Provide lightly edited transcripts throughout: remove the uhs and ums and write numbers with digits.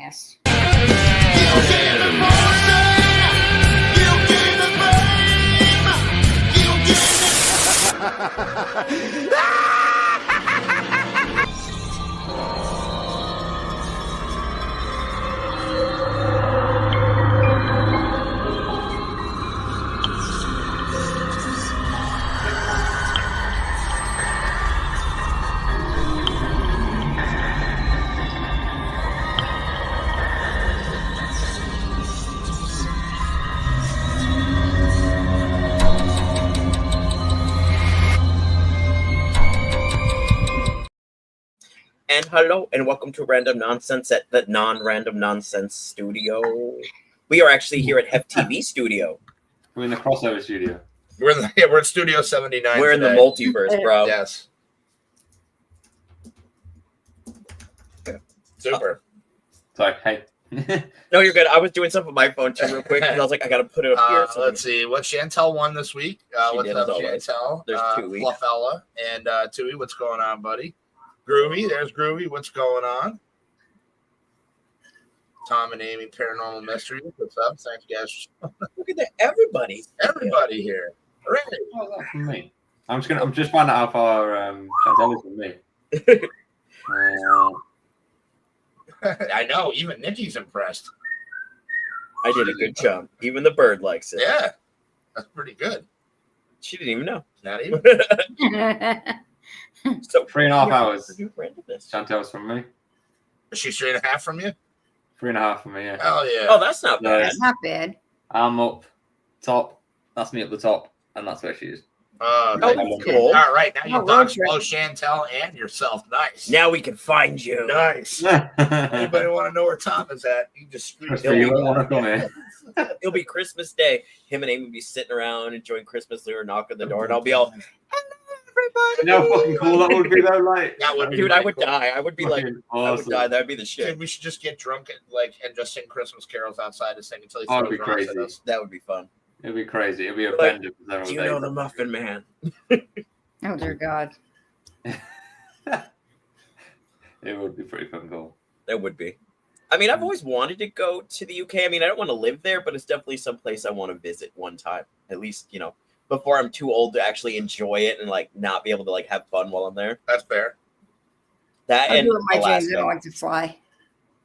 ass. And hello, and welcome to Random Nonsense at the Non-Random Nonsense Studio. We are actually here at Hef TV Studio. We're in the crossover studio. We're in Studio 79. We're in the multiverse, bro. Yes. Super. Sorry, hey. No, you're good. I was doing something with my phone too, real quick, because I was like, I gotta put it up here. So Let's see. What Chantel won this week? What's did, up, as always. Chantel? There's Tui. Fluffella and Tui. What's going on, buddy? Groovy. There's Groovy. What's going on? Tom and Amy, Paranormal Mystery. What's up? Thanks, guys. look at that, everybody. Everybody here. Hooray. How's that from me? I'm just finding out how far Chantel is from me. I know. Even Nikki's impressed. I did a good job. Even the bird likes it. Yeah. That's pretty good. She didn't even know. Not even. So 3.5 hours. Randomness. Chantel's from me. Is she 3.5 from you? 3.5 from me, yeah. Hell yeah. Oh, that's not Yeah. bad. That's not bad. I'm up top. That's me up the top. And that's where she is. Oh, Okay. cool. All right, now you've Oh, done road trip. slow Chantel and yourself. Nice. Now we can find you. Nice. Anybody want to know where Tom is at? You just scream. Chris, you won't want to come here. It'll be Christmas Day. Him and Amy will be sitting around enjoying Christmas. They'll knock on the door, and I'll be all, You know how fucking cool that would be, though? Like, That would be dude, I really would cool. die. I would be like, fucking I would awesome. die. That'd be the Dude, shit. we should just get drunk and just sing Christmas carols outside and sing until he Oh, throws it'd be rocks at crazy. us. That would be fun. It'd be crazy. It'd be a Like, bender for several Do you days. know the Muffin Man? Oh dear God. It would be pretty fucking cool. That would be. I mean, I've always wanted to go to the UK. I mean, I don't want to live there, but it's definitely some place I want to visit one time. At least, you know, before I'm too old to actually enjoy it and like not be able to like have fun while I'm there. That's fair. That I and do it in my dreams. I Alaska. don't like to fly.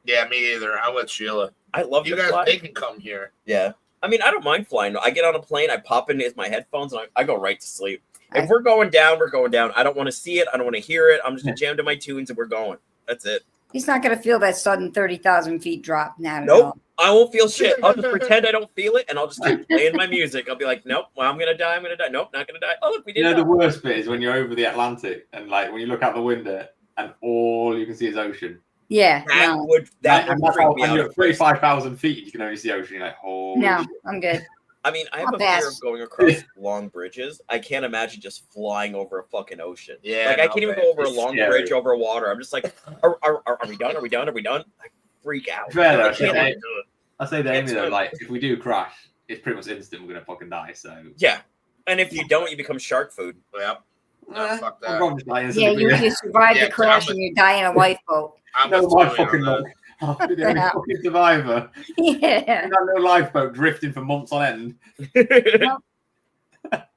Yeah, me either. I'm with Sheila. I love You to guys, fly. they can come here. Yeah. I mean, I don't mind flying. I get on a plane, I pop in my headphones, and I go right to sleep. I- If we're going down, we're going down. I don't want to see it. I don't want to hear it. I'm just jammed to my tunes and we're going. That's it. He's not going to feel that sudden 30,000 feet drop now. Nope. I won't feel shit. I'll just pretend I don't feel it and I'll just keep playing my music. I'll be like, nope, well, I'm going to die. I'm going to die. Nope, not going to die. Oh, look, we did You know, that. the worst bit is when you're over the Atlantic and, like, when you look out the window and all you can see is ocean. Yeah. That No. would And that's freak how, me when out. you're at 35,000 feet, you can only see ocean. You're like, holy No. shit. I'm good. I mean, I have I'll a fear pass. of going across long bridges. I can't imagine just flying over a fucking ocean. Yeah, Like, I no, can't even man. go over a It's long scary. bridge over water. I'm just like, are we done? Are we done? Are we done? I freak out. Fair though, I can't yeah. do it. I say to Amy, It's though, good. like, if we do crash, it's pretty much instant we're going to fucking die. So, Yeah. And if you don't, you become shark food. Yep. No, fuck that. I'm going to die Yeah, instantly. you survive Yeah, the crash I'm and you die in a lifeboat. I'm No, with my Tony on fucking that. luck. I'll be the only fucking survivor. Yeah. Got no lifeboat drifting for months on end.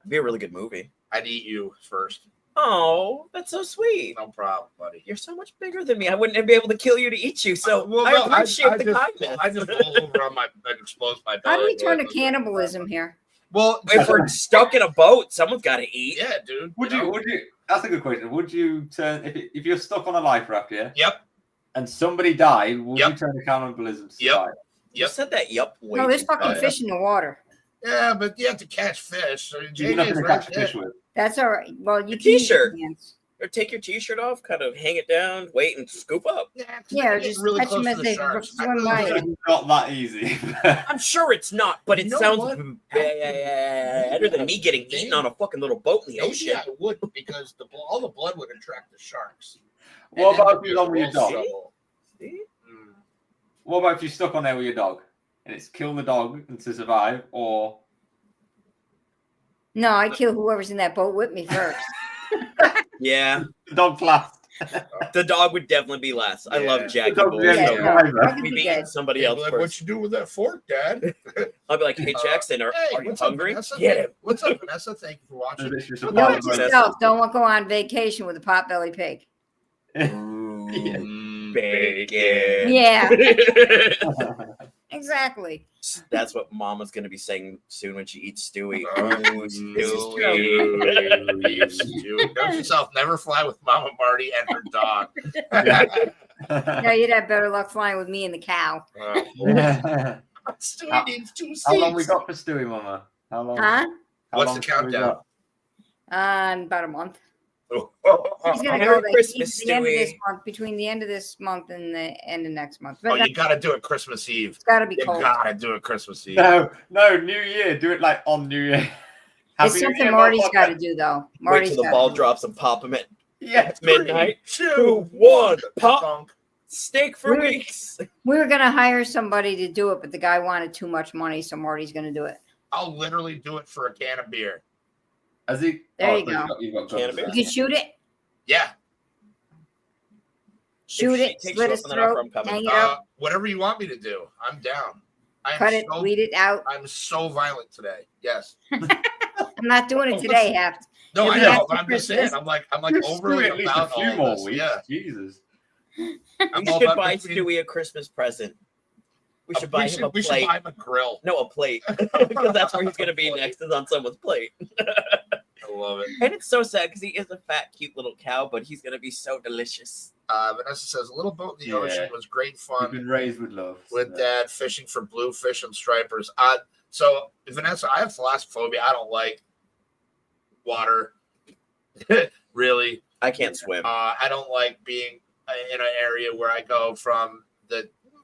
Be a really good movie. I'd eat you first. Oh, that's so sweet. No problem, buddy. You're so much bigger than me. I wouldn't be able to kill you to eat you. So Well, I no, appreciate the just, kindness. I just roll over on my and expose my belly. How do we turn to cannibalism here? Well, If we're stuck in a boat, someone's got to eat. yeah, dude. Would know? you? That's a good question. Would you turn if you're stuck on a life raft, yeah, Yep. and somebody died? Would Yep. you turn to cannibalism? To Yep. survive? You Yep. said that. Yup. Way No, there's too fucking fast. fish in the water. Yeah, but you have to catch fish. So You're not JJ's going to right catch there. fish with. That's all right. Well, you Your can use your t-shirt. hands. Or take your t-shirt off, kind of hang it down, wait, and scoop up. Yeah, 'cause Yeah, they get just really catch close them to as the they sharks. swim I really by think- you. It's not that easy. I'm sure it's not, but it You know sounds what? better than me getting eaten on a fucking little boat in the Maybe ocean. I would because all the blood would attract the sharks. What And about then if you're on with your we'll dog? struggle. See? Mm. What about if you're stuck on there with your dog and it's kill the dog and to survive, or No, I kill whoever's in that boat with me first. Yeah. the dog's last? The dog would definitely be less. I Yeah. love Jackie The dog Boy. would be So the Yeah. driver. Dog would we'd be be good. eating somebody He'd be else like, first. what you do with that fork, Dad? I'll be like, hey Jackson, are you what's up, hungry? Vanessa? Get him. What's up, Vanessa? Thank you for watching. It's just a Note Note part to of Vanessa. self, don't go on vacation with a potbelly pig. Bacon. Yeah, it. exactly. That's what Mama's gonna be saying soon when she eats Stewie. Oh, Stewie. Stewie. Note to self, never fly with Mama Marty and her dog. No, you'd have better luck flying with me and the cow. Stewie needs 2 seats. How long we got for Stewie, Mama? How long? Huh? How What's long the have we countdown? got? About a month. Oh, He's gonna Merry go the, Christmas, the end of this Stewie. month, between the end of this month and the end of next month. Oh, But you gotta do it Christmas Eve. it's got to be You cold. gotta do it Christmas Eve. No, New Year. Do it like on New Year. It's Happy New something Year, Marty's got to motherfucker. do, though. Wait Marty's till the gotta ball do it. drops and pop him at Yeah. midnight. 3, 2, 1, pop. Punk. Steak for Really? weeks. We were gonna hire somebody to do it, but the guy wanted too much money, so Marty's gonna do it. I'll literally do it for a can of beer. Has he? There you so go. You've got Can of guns beer? You there. can shoot it, Yeah. shoot she it, takes slit you his up on that offer, throat, I'm coming. hang it up, Whatever you want me to do, I'm down. cut it, bleed it out. I'm so violent today. Yes. I'm not doing it today, Haft. No, You'll I be know, after but I'm just Christmas. saying. I'm like You're overly screwed at least a about few all more this. weeks. Yeah. Jesus. We I'm all should about buy between- Stewie a Christmas present. We should buy him a we should plate. buy him a grill. No, a plate. Because that's where he's going to be next, is on someone's plate. I love it. And it's so sad because he is a fat, cute little cow, but he's going to be so delicious. Vanessa says, a little boat in the ocean Yeah. was great You've fun been raised with love. with so. Dad fishing for bluefish and stripers. So, Vanessa, I have thalassophobia. I don't like water. Really. I can't swim. I don't like being in an area where I go from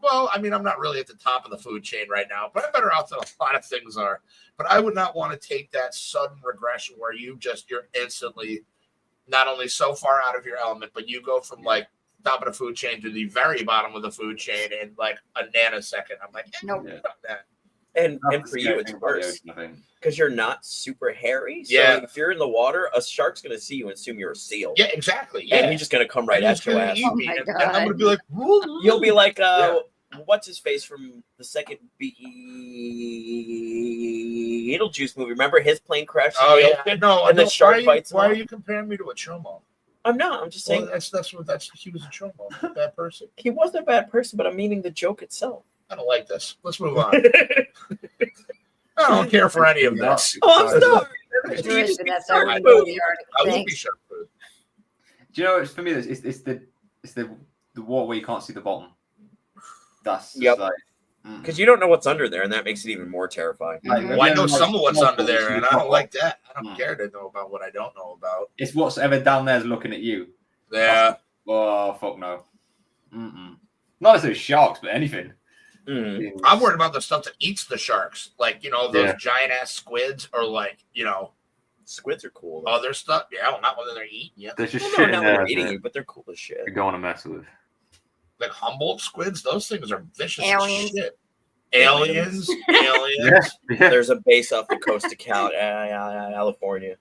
I'm not really at the top of the food chain right now, but I'm better off than a lot of things are. But I would not want to take that sudden regression where you're instantly not only so far out of your element, but you go from like top of the food chain to the very bottom of the food chain in like a nanosecond. I'm like, Nope. fuck that. And That's for the you, scary it's thing about the worse ocean, I think. because you're not super hairy. So Yeah. if you're in the water, a shark's going to see you and assume you're a seal. Yeah, exactly. And Yeah. he's just going to come right And he's at your gonna ass. eat Oh me, my and I'm God. gonna be like, You'll be like, Yeah. what's his face from the second Beetlejuice movie? Remember his plane crashed? in oh the yeah, ocean? no, And the no, shark bites him Why are off? you comparing me to a chomo? I'm not. I'm just saying Well, that's he was a chomo, a bad person. he wasn't a bad person, but I'm meaning the joke itself. I don't like this. Let's move on. I don't care for any of this. Oh, I'm sorry. There is, but that's I already will in the article. I will be Thanks. shark food. Do you know? It's for me. It's the water where you can't see the bottom. That's just Yep. like. Because you don't know what's under there, and that makes it even more terrifying. Like, Mhm. Well, I know like, some of what's small under there, pools, and you I don't can't- like that. I don't Mm. care to know about what I don't know about. It's whatever down there's looking at you. Yeah. Oh fuck no. Mm-mm. Not necessarily sharks, but anything. Mm. I'm worried about the stuff that eats the sharks. Like, those Yeah. giant ass squids or like, Squids are cool. Though. other stuff. Yeah, well, not when they're eating you. There's just Well, shit no, in not when there they're eating that you, but they're cool as shit. you don't want to mess with. Like Humboldt squids, those things are vicious Aliens. as shit. Aliens. Aliens. Yeah. There's a base off the coast of California.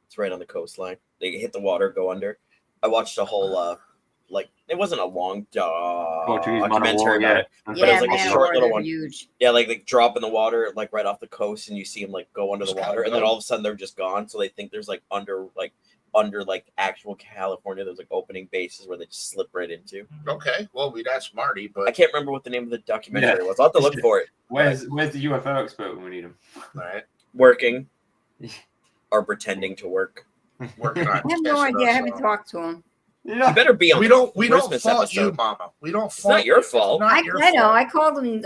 It's right on the coastline. They hit the water, go under. I watched a whole it wasn't a long Portuguese man of war, documentary about yeah. it. And Yeah, it's like a man, short little they're one. huge. Yeah, like they drop in the water, like right off the coast, and you see them like go under the It's kinda water, and then dope. all of a sudden they're just gone. So they think there's like under actual California, there's like opening bases where they just slip right into. Okay. Well, we'd ask Marty, I but can't remember what the name of the documentary Yeah. was. I'll have to look for it. Where's the UFO expert when we need him? all right. Working or pretending to work. Working on I have no idea. I haven't talked to him. You better be on. We the don't Christmas fault you, episode. Mama. We don't It's fault not your you. It's fault. not I your know. fault.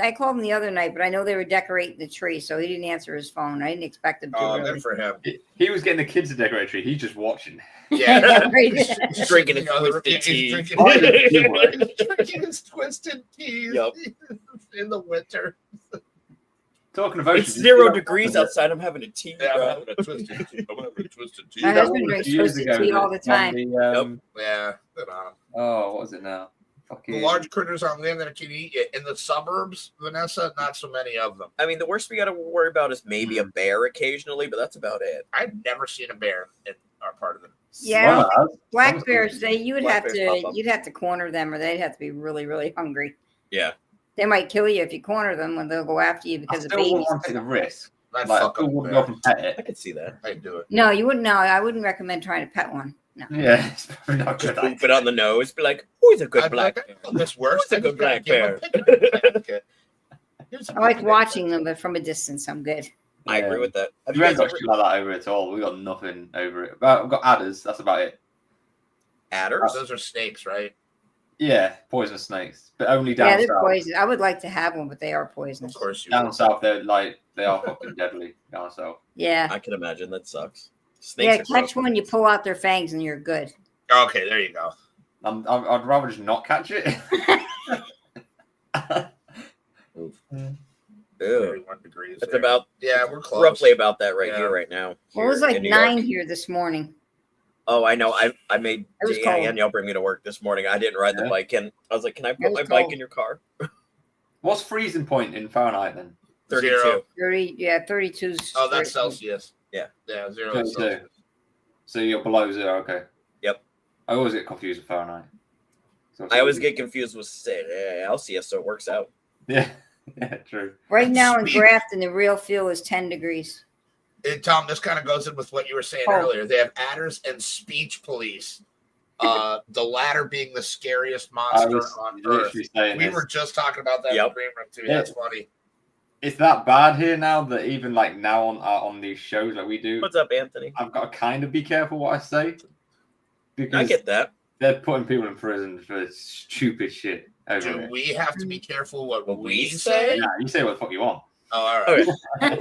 I called him the other night, but I know they were decorating the tree, so he didn't answer his phone. I didn't expect him to. Oh, really. good for him. He was getting the kids to decorate a tree. He's just watching. Yeah. Right. He's drinking his You know, twisted he's tea. drinking- Oh, yeah, teamwork. drinking his twisted teas Yup. in the winter. Talking of ocean, It's 0 degrees outside. I'm having a tea. Yeah, I'm bro. having a twisted tea. I'm having a twisted tea. My That husband was drinks years twisted ago, tea all the on time. the, Yeah. Good on him. oh, what was it now? The Fucking large critters on land that can eat you. In the suburbs, Vanessa, not so many of them. I mean, the worst we got to worry about is maybe a bear occasionally, but that's about it. I've never seen a bear in our part of the Yeah, Well, that's- black bears. You would Black have bears pop to up. you'd have to corner them, or they'd have to be really really hungry. Yeah. They might kill you if you corner them when they'll go after you I because of still wouldn't babies. want to take the risk. I'd Like, I fuck still up a wouldn't go bear. up and pet I it. could see that. I'd do it. No, you wouldn't. No, I wouldn't recommend trying to pet one. No. Yeah, it's probably not Just good. poop it on the nose. Be like, who's a good I'd be black like, bear? "Oh, this works. Who's a good black bear?" I like watching them, but from a distance, I'm good. I agree with that. Have We you haven't guys got ever shit like that over it at all. We got nothing over it. Well, we've got adders. That's about it. adders? Those are snakes, right? Yeah, poisonous snakes, but only down Yeah, they're south. poisonous. I would like to have one, but they are Of poisonous. course you Down would. south, they are fucking deadly. Down south. Yeah. I can imagine that sucks. Yeah, Snakes are catch gross. one, you pull out their fangs, and you're good. Okay, there you go. I'd rather just not catch it. Ew. 31 degrees. It's there. about Yeah, we're close. roughly about that right Yeah. here, right now. Well, it was here like in New 9 York. here this morning. Oh, I know. I made It was yeah, cold. Danielle bring me to work this morning. I didn't ride the Yeah. bike, and I was like, "Can I It put was my bike cold. in your car?" What's freezing point in Fahrenheit then? 32. Zero. 30, yeah, 32's. Oh, that's 30. Celsius. Yeah. Yeah, 0 32. Celsius. So you're below zero. Okay. Yep. I always get confused with Fahrenheit. So I always get confused with Celsius, so it works out. Yeah. Yeah. True. Right now in Sweet. Grafton, the real feel is 10 degrees. Tom, this kind of goes in with what you were saying Oh. earlier. They have adders and speech police. The latter being the scariest I monster was on Earth. literally saying We this. were just talking about that in Yep. the green room too. Yeah. That's funny. It's that bad here now that even like now on these shows that we do, What's up, Anthony? I've got to kind of be careful what I say I because get that. they're putting people in prison for stupid shit over Do it. we have to be careful what What we we say? say? Yeah, you say what the fuck you want. Oh, all right. Okay.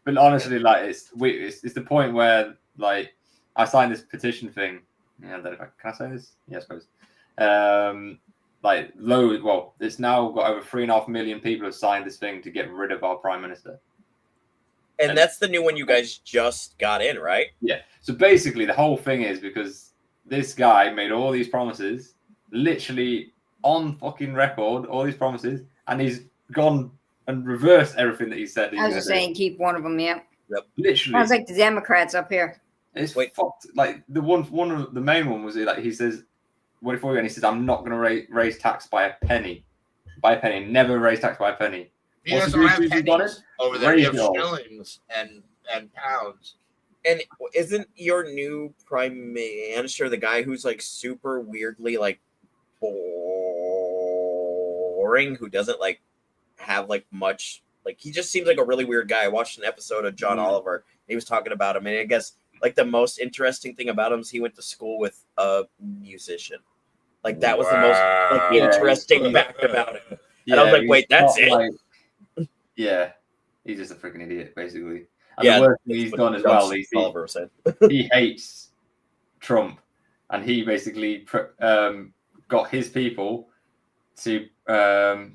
But honestly, like it's the point where like I signed this petition thing. Yeah, can I say this? Yeah, I suppose. Like loads. Well, it's now got over 3.5 million people have signed this thing to get rid of our prime minister. And that's the new one you guys just got in, right? Yeah. So basically, the whole thing is because this guy made all these promises, literally on fucking record, all these promises, and he's gone and reversed everything that he said. He I was gonna just do. saying, keep one of them, yeah. Literally, Sounds like the Democrats up here. it's Wait. fucked. Like one of the main one was like he says, "What if we?" And he says, "I'm not going to raise tax by a penny, never raise tax by a penny." You What's guys the don't good have news you got pennies over there. You have Raise it all. shillings and pounds. And isn't your new prime minister the guy who's like super weirdly like boring, who doesn't like have like much, like he just seems like a really weird guy. I watched an episode of John Oliver. He was talking about him, and I guess like the most interesting thing about him is he went to school with a musician. Like that was the most like Wow. interesting fact about him. And I was like, he's wait, that's not, it? like- yeah, he's just a freaking idiot, basically. And Yeah, the worst thing that's he's what done as John well is Oliver said. he hates Trump, and he basically got his people to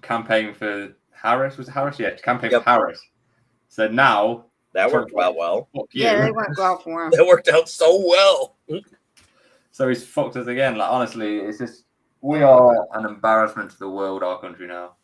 campaign for Harris. Was it Harris? Yeah, to campaign Yep. for Harris. So now, That worked out well. fuck Yeah, you. they went well for him. That worked out so well. So he's fucked us again. Like honestly, it's just we are an embarrassment to the world, our country now.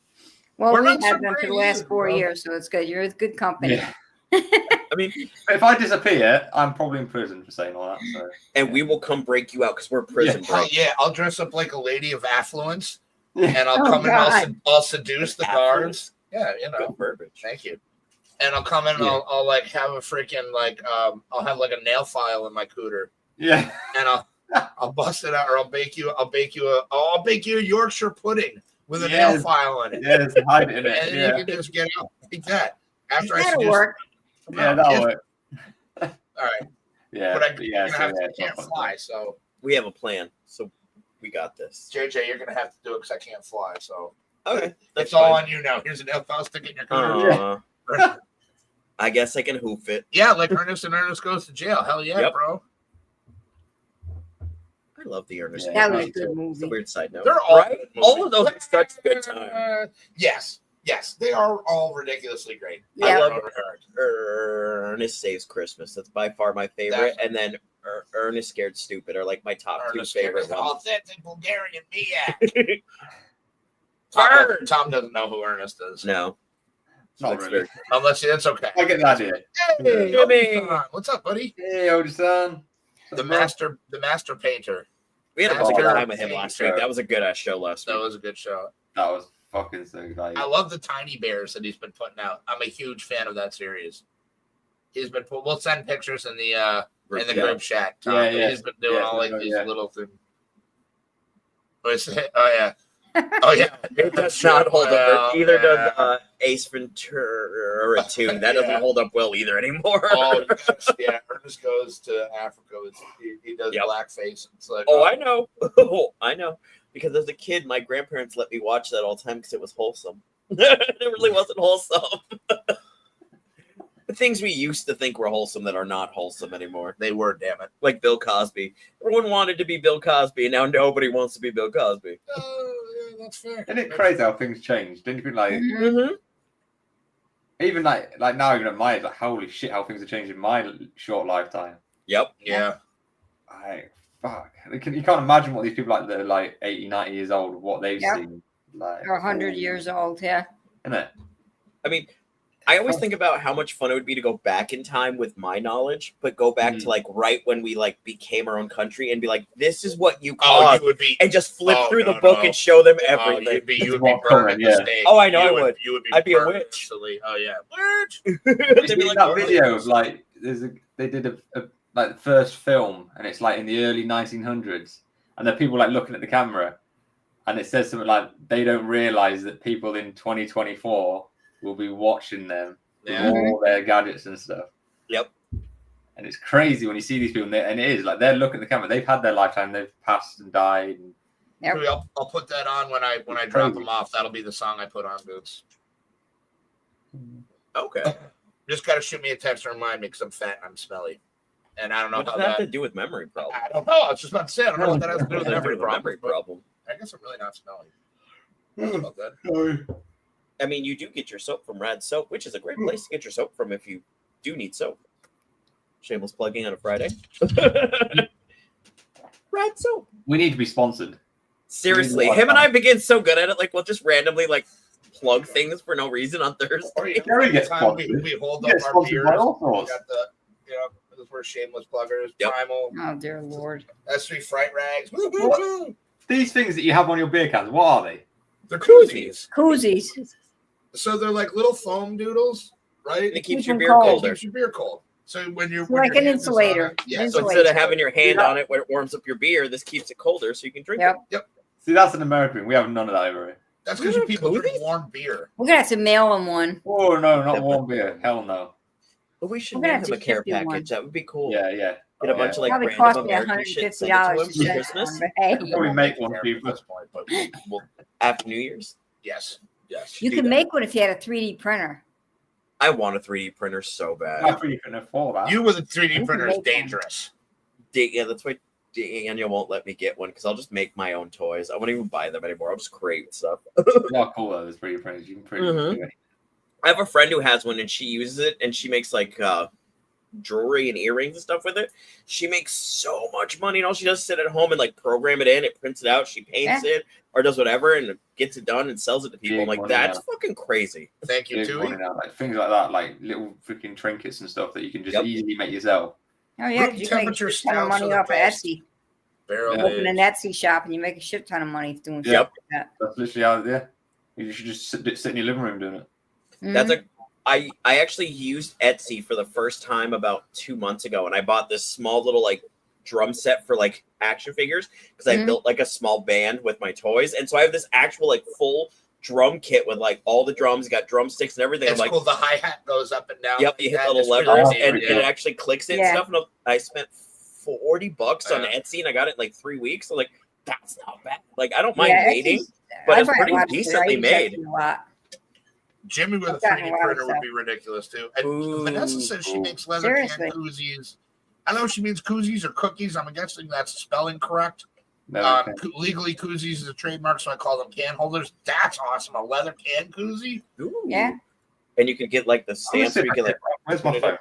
Well, We're we not have so them for the great last either, 4 bro. years, so it's good. You're with good company. Yeah. I mean, If I disappear, I'm probably in prison for saying all that. So and we will come break you out because we're prison, Yeah. bro. Yeah, I'll dress up like a lady of affluence, yeah. and I'll Oh, come in and God. I'll seduce the Affluence? guards. Yeah, you know. Good verbiage. Thank you. And I'll come in and Yeah. I'll like have a freaking like I'll have like a nail file in my cooter, Yeah. and I'll bust it out, or I'll bake you a Yorkshire pudding with a nail Yes. file in it, Yeah, there's hide it in and it. then Yeah. you can just get out like that. After I That'll seduce work. them Yeah, out. that'll Yeah, work. all right, Yeah. but I yeah, so, yeah, it's not can't fun. fly, so We have a plan, so we got this. JJ, you're gonna have to do it because I can't fly. So Okay, that's it's all fine. on you now. Here's a nail file, stick it in your cooter. I guess I can hoof it. Yeah, like Ernest and Ernest Goes to Jail. Hell yeah, Yep. bro. I love the Ernest. Yeah, That movie, was a good too. It's a movie. weird side note. They're all right. All of those are such a good time. Yes, they are all ridiculously great. I Yeah. love Ernest Saves Christmas. That's by far my favorite. Definitely. And then Ernest Scared Stupid are like my top Ernest two favorite Scared ones. Authentic Bulgarian Miak. Burn! Tom doesn't know who Ernest is. No, Not That's really. very- Unless that's okay. I get the idea. Hey, Jimmy. Obi-Wan. What's up, buddy? Hey, Oji-san. The master painter. We had a That's good a time with him good last show. week. That was a good ass show last That week. was a good show. That was fucking so good. I love the tiny bears that he's been putting out. I'm a huge fan of that series. He's been we'll send pictures in the group chat. Tom, Yeah, but yeah. He's been doing all like these Yeah. little things. Oh yeah. Oh yeah. It does not hold up. Either does Ace Ventura tune. That doesn't hold up well either anymore. Oh yeah. Ernest Goes to Africa. He does blackface. It's like Oh, I know. Oh, I know. Because as a kid, my grandparents let me watch that all the time because it was wholesome. It really wasn't wholesome. The things we used to think were wholesome that are not wholesome anymore. They were, damn it. Like Bill Cosby. Everyone wanted to be Bill Cosby, and now nobody wants to be Bill Cosby. Oh, yeah, that's fair. Isn't it crazy how things change? Didn't you think like Mm-hmm. even like now even at my age, like holy shit, how things have changed in my short lifetime. Yep. Yeah. Fuck. You can't imagine what these people like that are like 80, 90 years old, what they've seen. Like Or 100 years old, yeah. Isn't it? I mean, I always think about how much fun it would be to go back in time with my knowledge, but go back to like right when we like became our own country and be like, this is what you caused, you would be and just flip through the book and show them everything. You would be burned at the stake. Oh, I know I would. You would be I'd be a burned witch. instantly. Oh yeah, witch. They'd be like, that video of like they did a like the first film and it's like in the early 1900s and there are people like looking at the camera and it says something like they don't realize that people in 2024 will be watching them with all their gadgets and stuff. Yep. And it's crazy when you see these people and it is like they're looking at the camera, they've had their lifetime, they've passed and died. And Yep. I'll put that on when I drop them off. That'll be the song I put on, Boots. Okay. Just gotta shoot me a text to remind me because I'm fat and I'm smelly. And I don't know What how does that have that. to do with memory problem? I don't know. I was just about to say I don't know what that has to do with What does that have to memory do with problem. memory problem? I guess I'm really not smelly. That's about that. I mean, you do get your soap from Rad Soap, which is a great place to get your soap from if you do need soap. Shameless plugging on a Friday. Rad Soap. we need to be sponsored. Seriously, him and I begin so good at it. Like, we'll just randomly like plug things for no reason on Thursday. Or you Gary gets time we sponsored. hold You up get our sponsored beers. by all We sorts. got the this is where shameless pluggers, Yep. Primal, Oh, dear Lord. S3 Fright Rags. Woo, woo, woo. These things that you have on your beer cans, what are they? They're koozies. Koozies. So they're like little foam doodles, right? And it keeps Keep your them beer cold. It colder. keeps your beer cold. So when you're Like when an your hand is on insulator. it- yeah. An So insulator. instead of having your hand Yeah. on it when it warms up your beer, this keeps it colder so you can drink Yep. it. See, that's an American thing. We have none of that over here. That's because you people Koozies? drink warm beer. We're going to have to mail them one. Oh no, not warm beer. Hell no. But we should We're gonna make have him a to care ship you one. package. That would be cool. Yeah, yeah. Get a bunch of like Probably random cost me American shit. $150 Send it to him to for ship Christmas. one, but hey, Probably make one At for you. this point, but Well, after New Year's. yes, yes. you do can that. make one if you had a 3D printer. I want a 3D printer so bad. I think you can afford that. You with a 3D can printer make is one. dangerous. Yeah, that's why Daniel won't let me get one because I'll just make my own toys. I won't even buy them anymore. I'll just create stuff. They are cool though. There's 3D printers. You can print Mhm. anything. I have a friend who has one and she uses it and she makes like jewelry and earrings and stuff with it. She makes so much money and all she does is sit at home and like program it in, it prints it out, she paints it or does whatever and gets it done and sells it to people. I'm Big like, money that's now. fucking crazy. Thank you, Big Tui. money now, like things like that, like little freaking trinkets and stuff that you can just Yep. easily make yourself. Oh, yeah, Room because you can make a temperature shit ton of stouts money are the off of best. Etsy. Barrel Yeah. Open an aged. Etsy shop and you make a shit ton of money doing Yep. shit like that. That's literally how. Yeah, you should just sit in your living room doing it. That's Mhm. I actually used Etsy for the first time about 2 months ago, and I bought this small little like drum set for like action figures because I Mhm. built like a small band with my toys, and so I have this actual like full drum kit with like all the drums, got drumsticks and everything. It's I'm like, cool. The hi hat goes up and down. yep, you hit That little is really levers neat, and yeah. it actually clicks it Yeah. and stuff. And I spent $40 on Yeah. Etsy, and I got it in like 3 weeks. So like, that's not bad. Like, I don't mind Yeah, waiting, Etsy's- but I it's buy a pretty lot of shit. I decently use made. Etsy a lot. Jimmy with a I've gotten 3D a lot of printer would stuff. be ridiculous too. And Ooh, Vanessa says she cool. makes leather Seriously. can koozies. I don't know if she means koozies or cookies. I'm guessing that's spelling correct. No, okay. Legally, koozies is a trademark, so I call them can holders. That's awesome. A leather can koozie. Ooh. Yeah. And you can get like the I'm gonna stamps see where you if can I like. can- Where's my phone?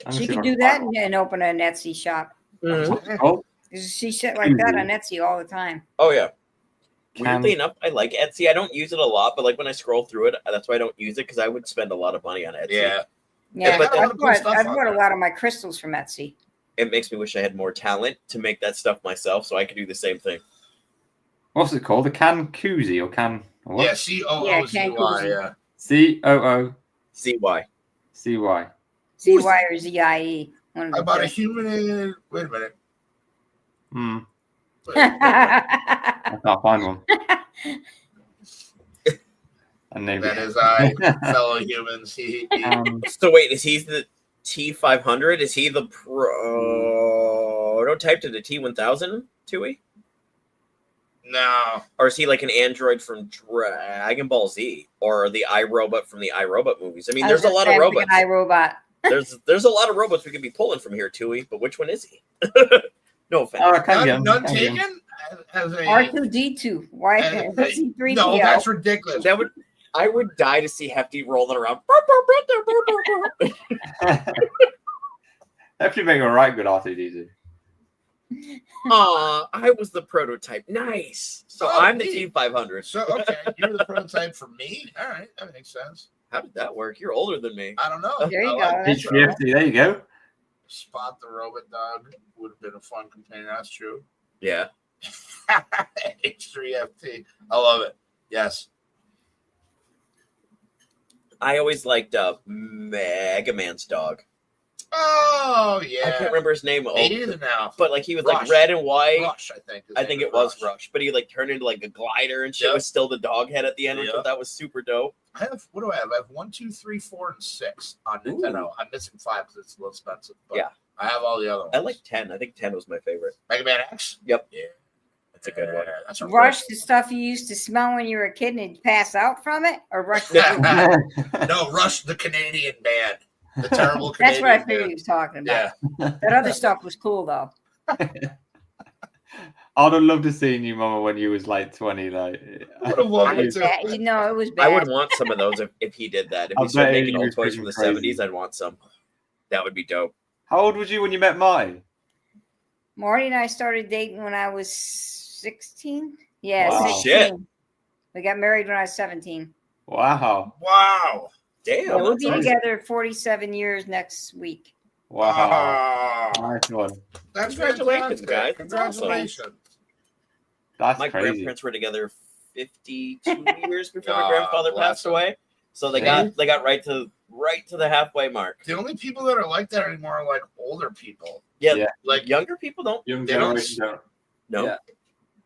I'm She gonna see can if I do can that find and open an Etsy shop. Mhm. it. Oh, She shit like that on Etsy all the time. Oh yeah. Can- Weirdly enough, I like Etsy. I don't use it a lot, but like when I scroll through it, that's why I don't use it because I would spend a lot of money on Etsy. Yeah. Yeah, but then- I've bought stuff I've on bought a there. lot of my crystals from Etsy. it makes me wish I had more talent to make that stuff myself, so I could do the same thing. What's it called? The can koozie or can? Or what? Yeah, COOZY. Yeah. COOCY. CY. ZY or ZIE. One of I the bought a two. human. Wait a minute. I can't find one. And maybe That is I, fellow humans. He So wait, is he the T500? Is he the prototype to the T1000, Tui? no. Or is he like an android from Dragon Ball Z or the iRobot from the iRobot movies? I mean, there's a lot of robots. iRobot. There's a lot of robots we could be pulling from here, Tui. But which one is he? No offense. Oh, I can get him. None Can get him. taken as a R2D2. Why? as a- C3PO. No, that's ridiculous. I would die to see Hefty rolling around. Actually, make a right good R2D2. Aw, I was the prototype. Nice. So Oh, I'm the neat. T500. So okay, you're the prototype for me. All right, that makes sense. How did that work? You're older than me. I don't know. There you I go. like That's that. HBFT, there you go. Spot the robot dog would have been a fun companion. That's true. Yeah. H3FT. I love it. Yes. I always liked Mega Man's dog. Oh I yeah. can't remember his name. Me either now. But like he was Rush. like red and white. Rush, I think. His I name think is it was Rush, but he like turned into like a glider and shit. Yep. Was still the dog head at the end, which I Yep. thought that was super dope. I have what do I have? I have 1, 2, 3, 4, and 6 on Nintendo. I'm missing 5 because it's a little expensive. But Yeah. I have all the other ones. I like 10. I think 10 was my favorite. Mega Man X. Yep. Yeah. That's a good one. That's a Rush, the stuff you used to smell when you were a kid and you'd pass out from it? Or Rush? No, Rush, the Canadian band. The terrible That's Canadian what I figured band. he was talking about. Yeah. That other stuff was cool, though. I'd have loved to see you, Mama, when you was like 20. Like, I would have loved It it was too. bad. You know, it was I bad. would want some of those if he did that. If I he started bet making he old was toys from the freaking crazy. 70s, I'd want some. That would be dope. how old was you when you met Marty? Marty and I started dating when I was 16. Yeah, Wow. 16. Shit. We got married when I was 17. Wow. Wow. Damn. Yeah, we'll that's be awesome. together 47 years next week. Wow. Wow. Nice one. That's Congratulations, fantastic. guys. That's awesome. Congratulations. That's My crazy. grandparents were together 52 years before my God grandfather bless passed them. away. So they Yeah. got right to the halfway mark. The only people that are like that anymore are like older people. Yeah, Yeah. Like younger people don't. Young They don't- generation don't. No. Yeah.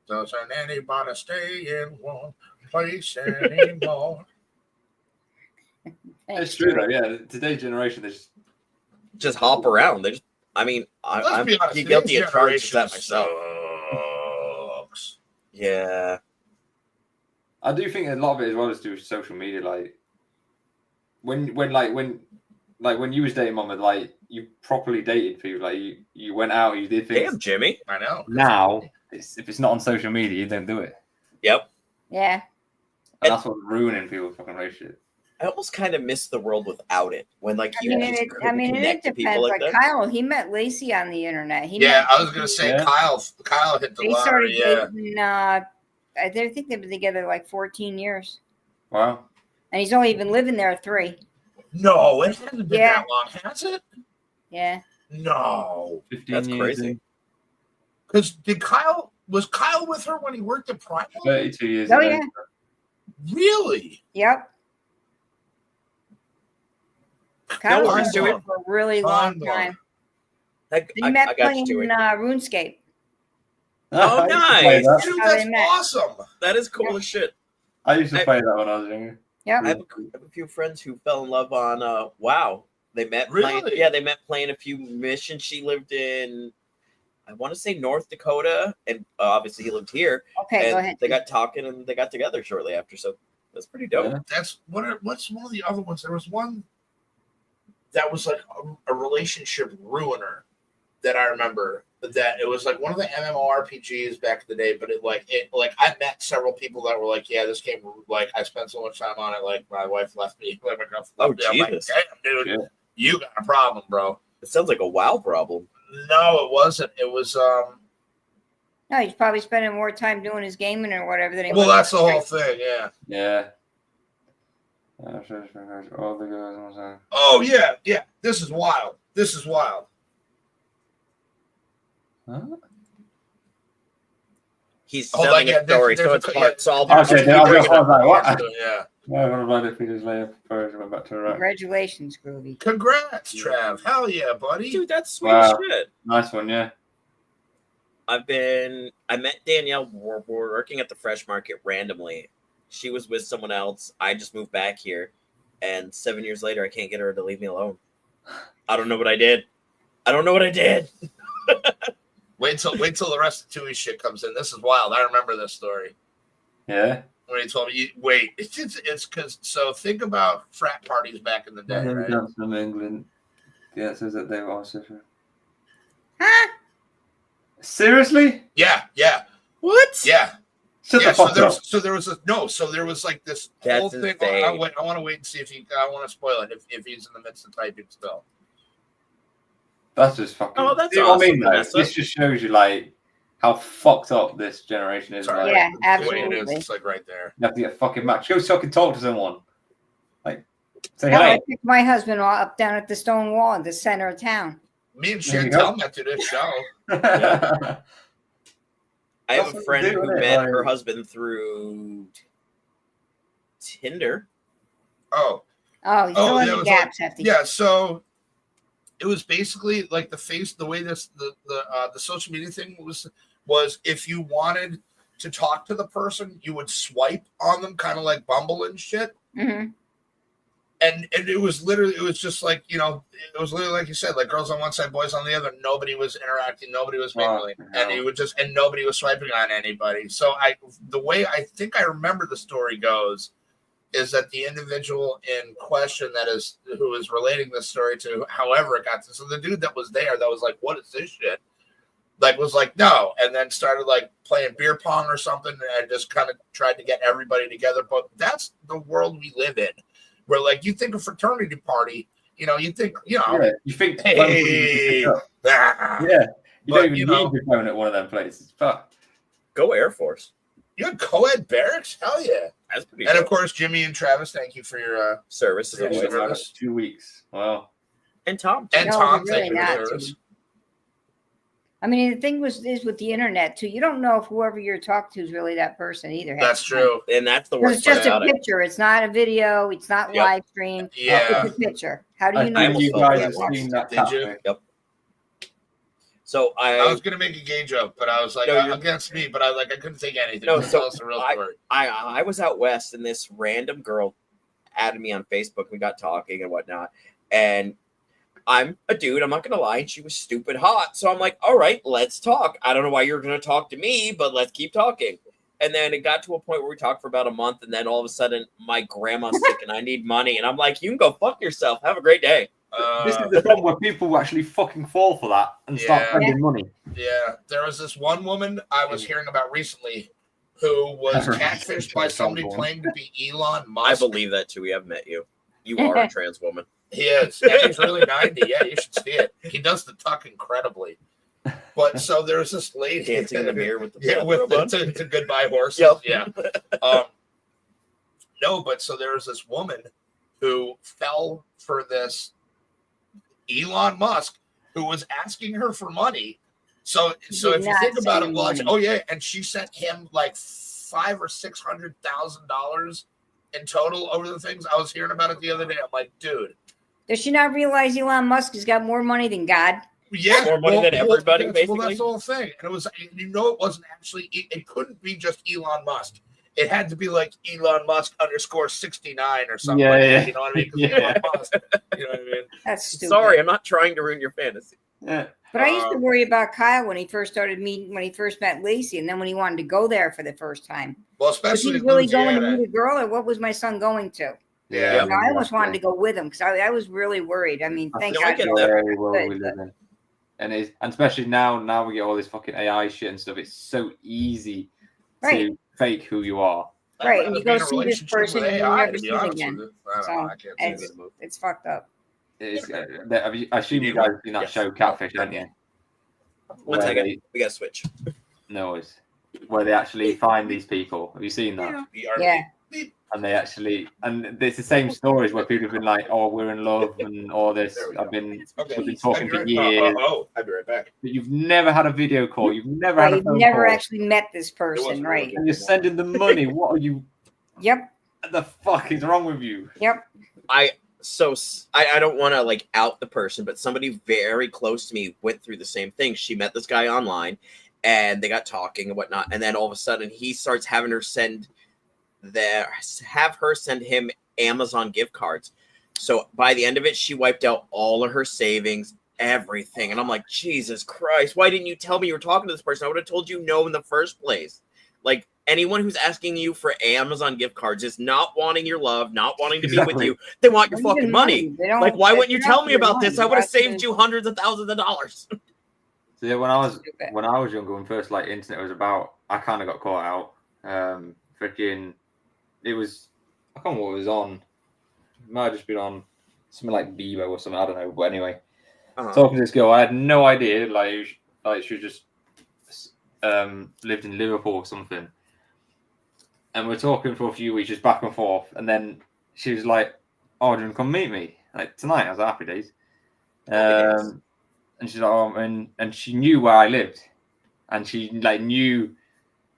doesn't anybody stay in one place anymore. Thanks, It's true Joey. though. Yeah, today's generation, they Just hop around. They just. I mean, Let's I'm be honest, guilty today's of charges generation that myself. sucks. Yeah. I do think a lot of it as well is to do with social media. Like when you was dating Mama, like you properly dated people. Like you went out, you did things. Damn, Jimmy. I know. Now, if it's not on social media, you don't do it, Yep. Yeah. and that's what's ruining people's fucking relationship. I almost kind of miss the world without it. When like I you mean, just it couldn't connect to depends. people like Like that. Kyle, he met Lacey on the internet. He Yeah, met, I was gonna say Yeah. Kyle hit the they started lottery. Yeah. dating. I think they've been together like 14 years, Wow. and he's only been living there 3. No, it hasn't been Yeah. that long, has it? Yeah. No. 15 That's years crazy. in, Because was Kyle with her when he worked at Prime? 32 years. Oh, ago. yeah. Really? Yep. Kyle No was worries, with Joey. her for a really long Mind-blowing. time. I They met got you, playing Joey. RuneScape. Oh, I used to play nice. that. Dude, How they that's met. awesome. That is cool as shit. I used to play that when I was younger. Yep. I have a few friends who fell in love on WoW. They met playing, Really? yeah, they met playing a few missions. She lived in, I want to say North Dakota, and obviously he lived here. Okay, and go ahead. they got talking and they got together shortly after. So that's pretty dope. Yeah. That's what's one of the other ones? There was one that was like a relationship ruiner that I remember. That it was like one of the MMORPGs back in the day, but it I met several people that were like, yeah, this game, like I spent so much time on it, like my wife left me, like my girlfriend Oh, left me. I'm like, Jesus. damn, dude, Yeah. you got a problem, bro. It sounds like a WoW problem. No, it wasn't. It was No, he's probably spending more time doing his gaming or whatever than he well, was. that's the whole thing, yeah. Yeah. All the girls. Oh yeah, yeah. This is wild. This is wild. Huh? He's Oh, telling like, a story, there's so a- it's part. So I'll Okay, just keep then I'll bringing go it on that. What? Yeah. Yeah, one of my features later first went back to Iraq. Congratulations, Groovy. Congrats, Trav. Hell yeah, buddy. Dude, that's sweet as Wow. shit. Nice one, yeah. I met Danielle. We're working at the Fresh Market randomly. She was with someone else. I just moved back here, and 7 years later, I can't get her to leave me alone. I don't know what I did. Wait till the rest of Tui's shit comes in. This is wild. I remember this story. Yeah. When he told me, wait, it's because, so think about frat parties back in the day, right? Dance from England. Yeah, it says that they were also. Huh? Seriously? Yeah. What? Yeah. Shut Yeah. the fuck up. So there was like this That's whole thing. insane. I want to wait and see I want to spoil it if he's in the midst of typing still. That's just fucking. Oh, that's you know what I awesome, mean, though? Vanessa. This just shows you like how fucked up this generation is. Sorry. Like, Yeah, The way it is, absolutely. it's like right there. you have to get a fucking match. Go fucking talk to someone. Like, say Hell, I hi. picked my husband up down at the stone wall in the center of town. Me and There you go. Chantel met to this show. I have That's a what friend they do, who isn't it? met Like- her husband through Tinder. Oh, Oh, he's Oh, filling yeah, it the was gaps, Hefty. yeah. So it was basically like the way the social media thing was if you wanted to talk to the person, you would swipe on them, kind of like Bumble and shit. hmm And it was just like, it was literally like you said, like girls on one side, boys on the other. Nobody was interacting, nobody was mingling, and it would and nobody was swiping on anybody. So the way I think I remember the story goes is that the individual in question who is relating this story to, however it got to, so the dude that was there that was like, what is this shit? Like was like, no, and then started like playing beer pong or something, and just kind of tried to get everybody together. But that's the world we live in. Where like you think a fraternity party, you think, Yeah, you think. Hey. Yeah, you But, don't even need your phone at one of them places. Fuck. Go Air Force. you had co-ed barracks? Hell yeah. That's pretty. And of dope. course, Jimmy and Travis, thank you for your Service is Yeah, always sure. nice. 2 weeks. Wow. And Tom. and No, Tom, really thank you not. for yours. I mean, the thing is with the internet too. You don't know if whoever you're talking to is really that person either. That's true. And that's the 'Cause worst it's part just a about it. picture. It's not a video. It's not Yep. live stream. Yeah. It's a picture. How do I you know? think almost you felt guys that have once. seen that Did you? catfish. So I was gonna make a gay joke, but I was like, No, you're- against me, but I couldn't take anything. No, So so tell us the real I- story. I was out west and this random girl added me on Facebook. We got talking and whatnot. And I'm a dude, I'm not gonna lie, and she was stupid hot. So I'm like, all right, let's talk. I don't know why you're gonna talk to me, but let's keep talking. And then it got to a point where we talked for about a month, and then all of a sudden my grandma's sick and I need money. And I'm like, you can go fuck yourself. Have a great day. This is the problem where people actually fucking fall for that and start Yeah. spending money. Yeah, there was this one woman I was hearing about recently who was Never catfished by somebody Trans woman. claiming to be Elon I Musk. believe that too. We have met you. You are a trans woman. He is. Yeah, he's really 90. Yeah, you should see it. He does the tuck incredibly. But so there was this lady Dancing in the mirror with the Yeah, with bathrobe the on. to goodbye horses. Yep. Yeah. No, but so there was this woman who fell for this Elon Musk who was asking her for money. So did if you not think about send it, well, money. oh yeah, and she sent him like $500,000 or $600,000 in total over the things. I was hearing about it the other day. I'm like, dude, Does she not realize Elon Musk has got more money than God? yeah, More money than everybody, Well, basically. that's the whole thing. And it was, it wasn't actually. It couldn't be just Elon Musk. It had to be like Elon Musk _69 or something. Yeah, like yeah. that, you know what I mean? 'Cause Yeah. Elon Musk, you know what I mean? That's stupid. Sorry, I'm not trying to ruin your fantasy. Yeah. But I used to worry about Kyle when he first met Lacey, and then when he wanted to go there for the first time. Well, Was especially he in really going to Louisiana. meet a girl, or what was my son going to? Yeah, You know, I almost wanted to go with him because I was really worried. I mean, thank No, I God. get he was that. Very well good, we but- live in. And especially now we get all this fucking AI shit and stuff. It's so easy Right. to fake who you are. I'd Right, rather and you be in go a see this relationship person with and you'll AI, never to see be him honest again. with you. I don't know. I can't it's- see it. It's fucked up. It's, I assume you guys have seen that Yes. show Catfish, haven't you? One Where second. they- We got to switch. No, it's where they actually find these people. Have you seen that? BRB. Yeah. Beep. and they actually, and it's the same stories where people have been like, "Oh, we're in love," and all this. There we We've Okay. been talking for I'll years. be right back. But you've never had a video call. You've never Right, had a you've phone never call, actually met this person, wasn't right? really and you're sending them money. What are you? Yep, What the fuck is wrong with you? yep. I don't want to like out the person, but somebody very close to me went through the same thing. She met this guy online, and they got talking and whatnot, and then all of a sudden he starts having her send him Amazon gift cards. So by the end of it, she wiped out all of her savings, everything, and I'm like, Jesus Christ, why didn't you tell me you were talking to this person? I would have told you no in the first place. Like, anyone who's asking you for Amazon gift cards is not wanting your love, not wanting to be with Exactly. you. They want your Not even fucking money. They don't- Like, why they're wouldn't you not tell me your about money. this? I would have They're saved you hundreds of thousands of dollars. So yeah, when I was Stupid. younger, when first like internet was about, I kind of got caught out. Freaking, it was, I can't remember what it was on. It might have just been on something like Bebo or something. I don't know. But anyway, talking to this girl, I had no idea. Like she just lived in Liverpool or something, and we're talking for a few weeks, just back and forth, and then she was like, "Oh, do you want to come meet me like tonight?" I was like, "Happy days." Happy days. And she's like, "Oh," and she knew where I lived, and she like knew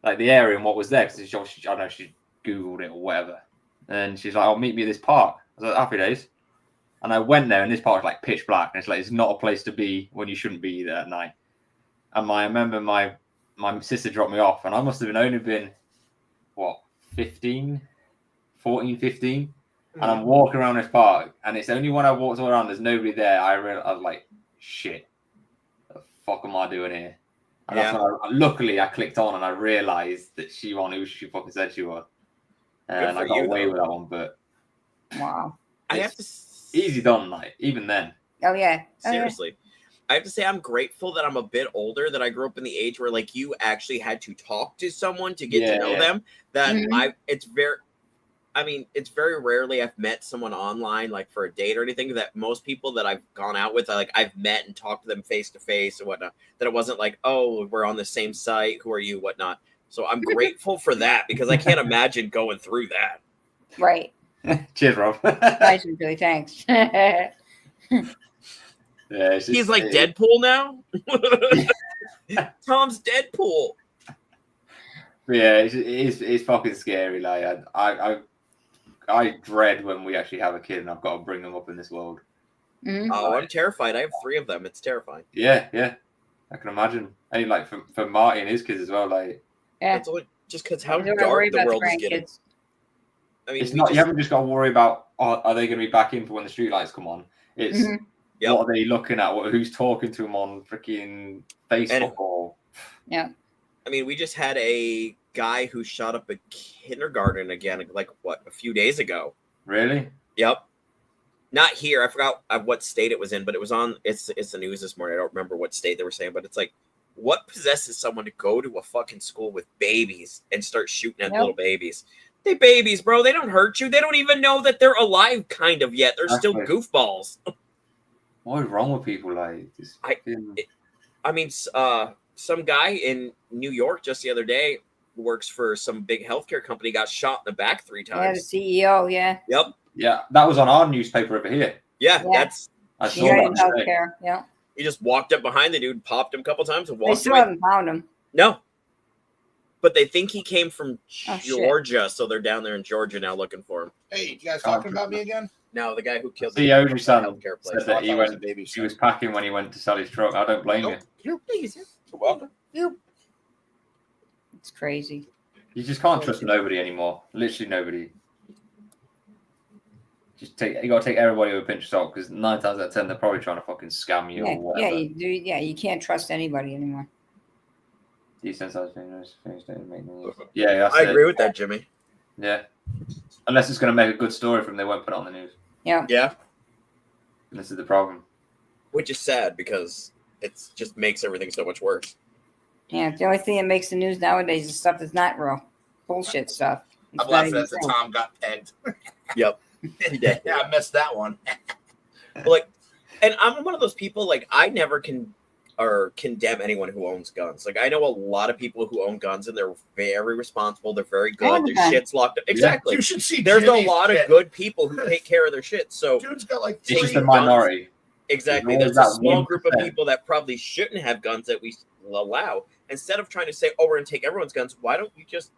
like the area and what was there because I don't know, she Googled it or whatever, and she's like, "I'll meet me at this park." I was like, "Happy days." And I went there, and this park's like pitch black, and it's like it's not a place to be when you shouldn't be there at night. And I remember my sister dropped me off, and I must have only been what 15, 14, 15. And I'm walking around this park, and it's only when I walked all around, there's nobody there. I was like, shit, what the fuck am I doing here? And that's when luckily I clicked on and I realized that she was who she fucking said she was. And I got away with that one, but Wow. I have to easy done, like even then. Oh yeah. Oh, yeah. seriously. I have to say I'm grateful that I'm a bit older, that I grew up in the age where like you actually had to talk to someone to get to know them. That Mhm. it's very rarely I've met someone online like for a date or anything. That most people that I've gone out with, I've met and talked to them face to face and whatnot. That it wasn't like, oh, we're on the same site. Who are you? Whatnot. So I'm grateful for that because I can't imagine going through that. Right. Cheers, Rob. Nice and really thanks. Yeah, it's He's like Deadpool now. Tom's Deadpool. Yeah, it's fucking scary. Like I dread when we actually have a kid and I've got to bring them up in this world. Mhm. Oh, I'm terrified. I have 3 of them. It's terrifying. Yeah, I can imagine. And like for Marty and his kids as well. Like Yeah. That's only just because how Don't worry dark the about world is getting. grandkids. I mean, it's not. You haven't just got to worry about are they going to be back in for when the streetlights come on. It's Mhm. Yep. what are they looking at? Who's talking to them on freaking Facebook or? Yeah. I mean, we just had a guy who shot up a kindergarten again, like a few days ago. Really? Yep. Not here. I forgot what state it was in, but it was on. It's the news this morning. I don't remember what state they were saying, but it's like, what possesses someone to go to a fucking school with babies and start shooting at little babies? They babies, bro. They don't hurt you. They don't even know that they're alive, kind of yet. They're still goofballs. What is wrong with people like this? I mean, some guy in New York just the other day who works for some big healthcare company got shot in the back 3 Yeah, the times. CEO. Yeah. Yep. Yeah, that was on our newspaper over here. Yeah, Yeah. that's. I saw United that. today. Healthcare. Yeah. He just walked up behind the dude, popped him a couple times, and They walked still away. haven't found him. No. But they think he came from Oh, shit. Georgia, so they're down there in Georgia now looking for him. Hey, you guys talking about me again? No, the guy who killed The Oji son healthcare said place. that he I thought it was went. a baby He son. was packing when he went to sell his truck. I don't blame Nope. you. You're welcome. It's crazy. You just can't trust nobody anymore. Literally nobody. You got to take everybody with a pinch of salt because 9 times out of 10 they're probably trying to fucking scam you Yeah. or whatever. Yeah. You do. Yeah. You can't trust anybody anymore. Desensitized things don't make news. Yeah, that's I it. agree with that, Jimmy. Yeah, unless it's going to make a good story for them, they won't put it on the news. Yeah. Yeah, And this is the problem. which is sad because it just makes everything so much worse. Yeah. The only thing that makes the news nowadays is stuff that's not real. Bullshit stuff. It's I'm not laughing even at the true. Tom got pegged. Yep. Yeah, I missed that one. Like, and I'm one of those people, like, I never can or condemn anyone who owns guns. Like I know a lot of people who own guns and they're very responsible. They're very good. have a Their gun. shit's locked up. Exactly. You should see. There's Jimmy's a lot of shit. good people who take care of their shit. So Dude's got like It's just three a minority. exactly, There's there's a always that small group of 1%. people that probably shouldn't have guns that we allow. Instead of trying to say, "Oh, we're going to take everyone's guns," why don't you just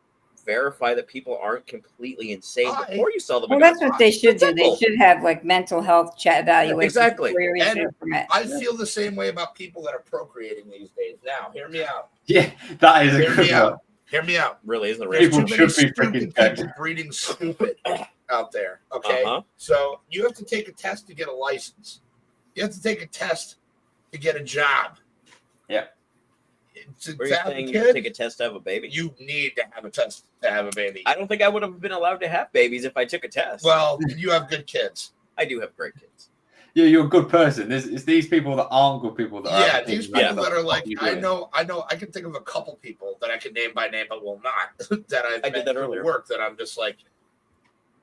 verify that people aren't completely insane before you sell them? Well, a gun? that's what they should It's do. They simple. should have like mental health chat evaluations exactly. before you issue And a permit. I feel the same way about people that are procreating these days. Now, hear me out. Yeah, that is a Hear good me one. out. Hear me out. Really isn't a There's real People too many should be stupid freaking people dead. breeding stupid out there. Okay, Uh-huh. so you have to take a test to get a license. You have to take a test to get a job. Yeah. To Were you have a saying kid, take a test to have a baby? you need to have a test to have a baby. I don't think I would have been allowed to have babies if I took a test. Well, you have good kids. I do have great kids. Yeah, you're a good person. It's these people that aren't good people that Yeah, are. these like, people that are like, what I you doing? know, I can think of a couple people that I can name by name, but will not. that I've I did met that through earlier. work. That I'm just like,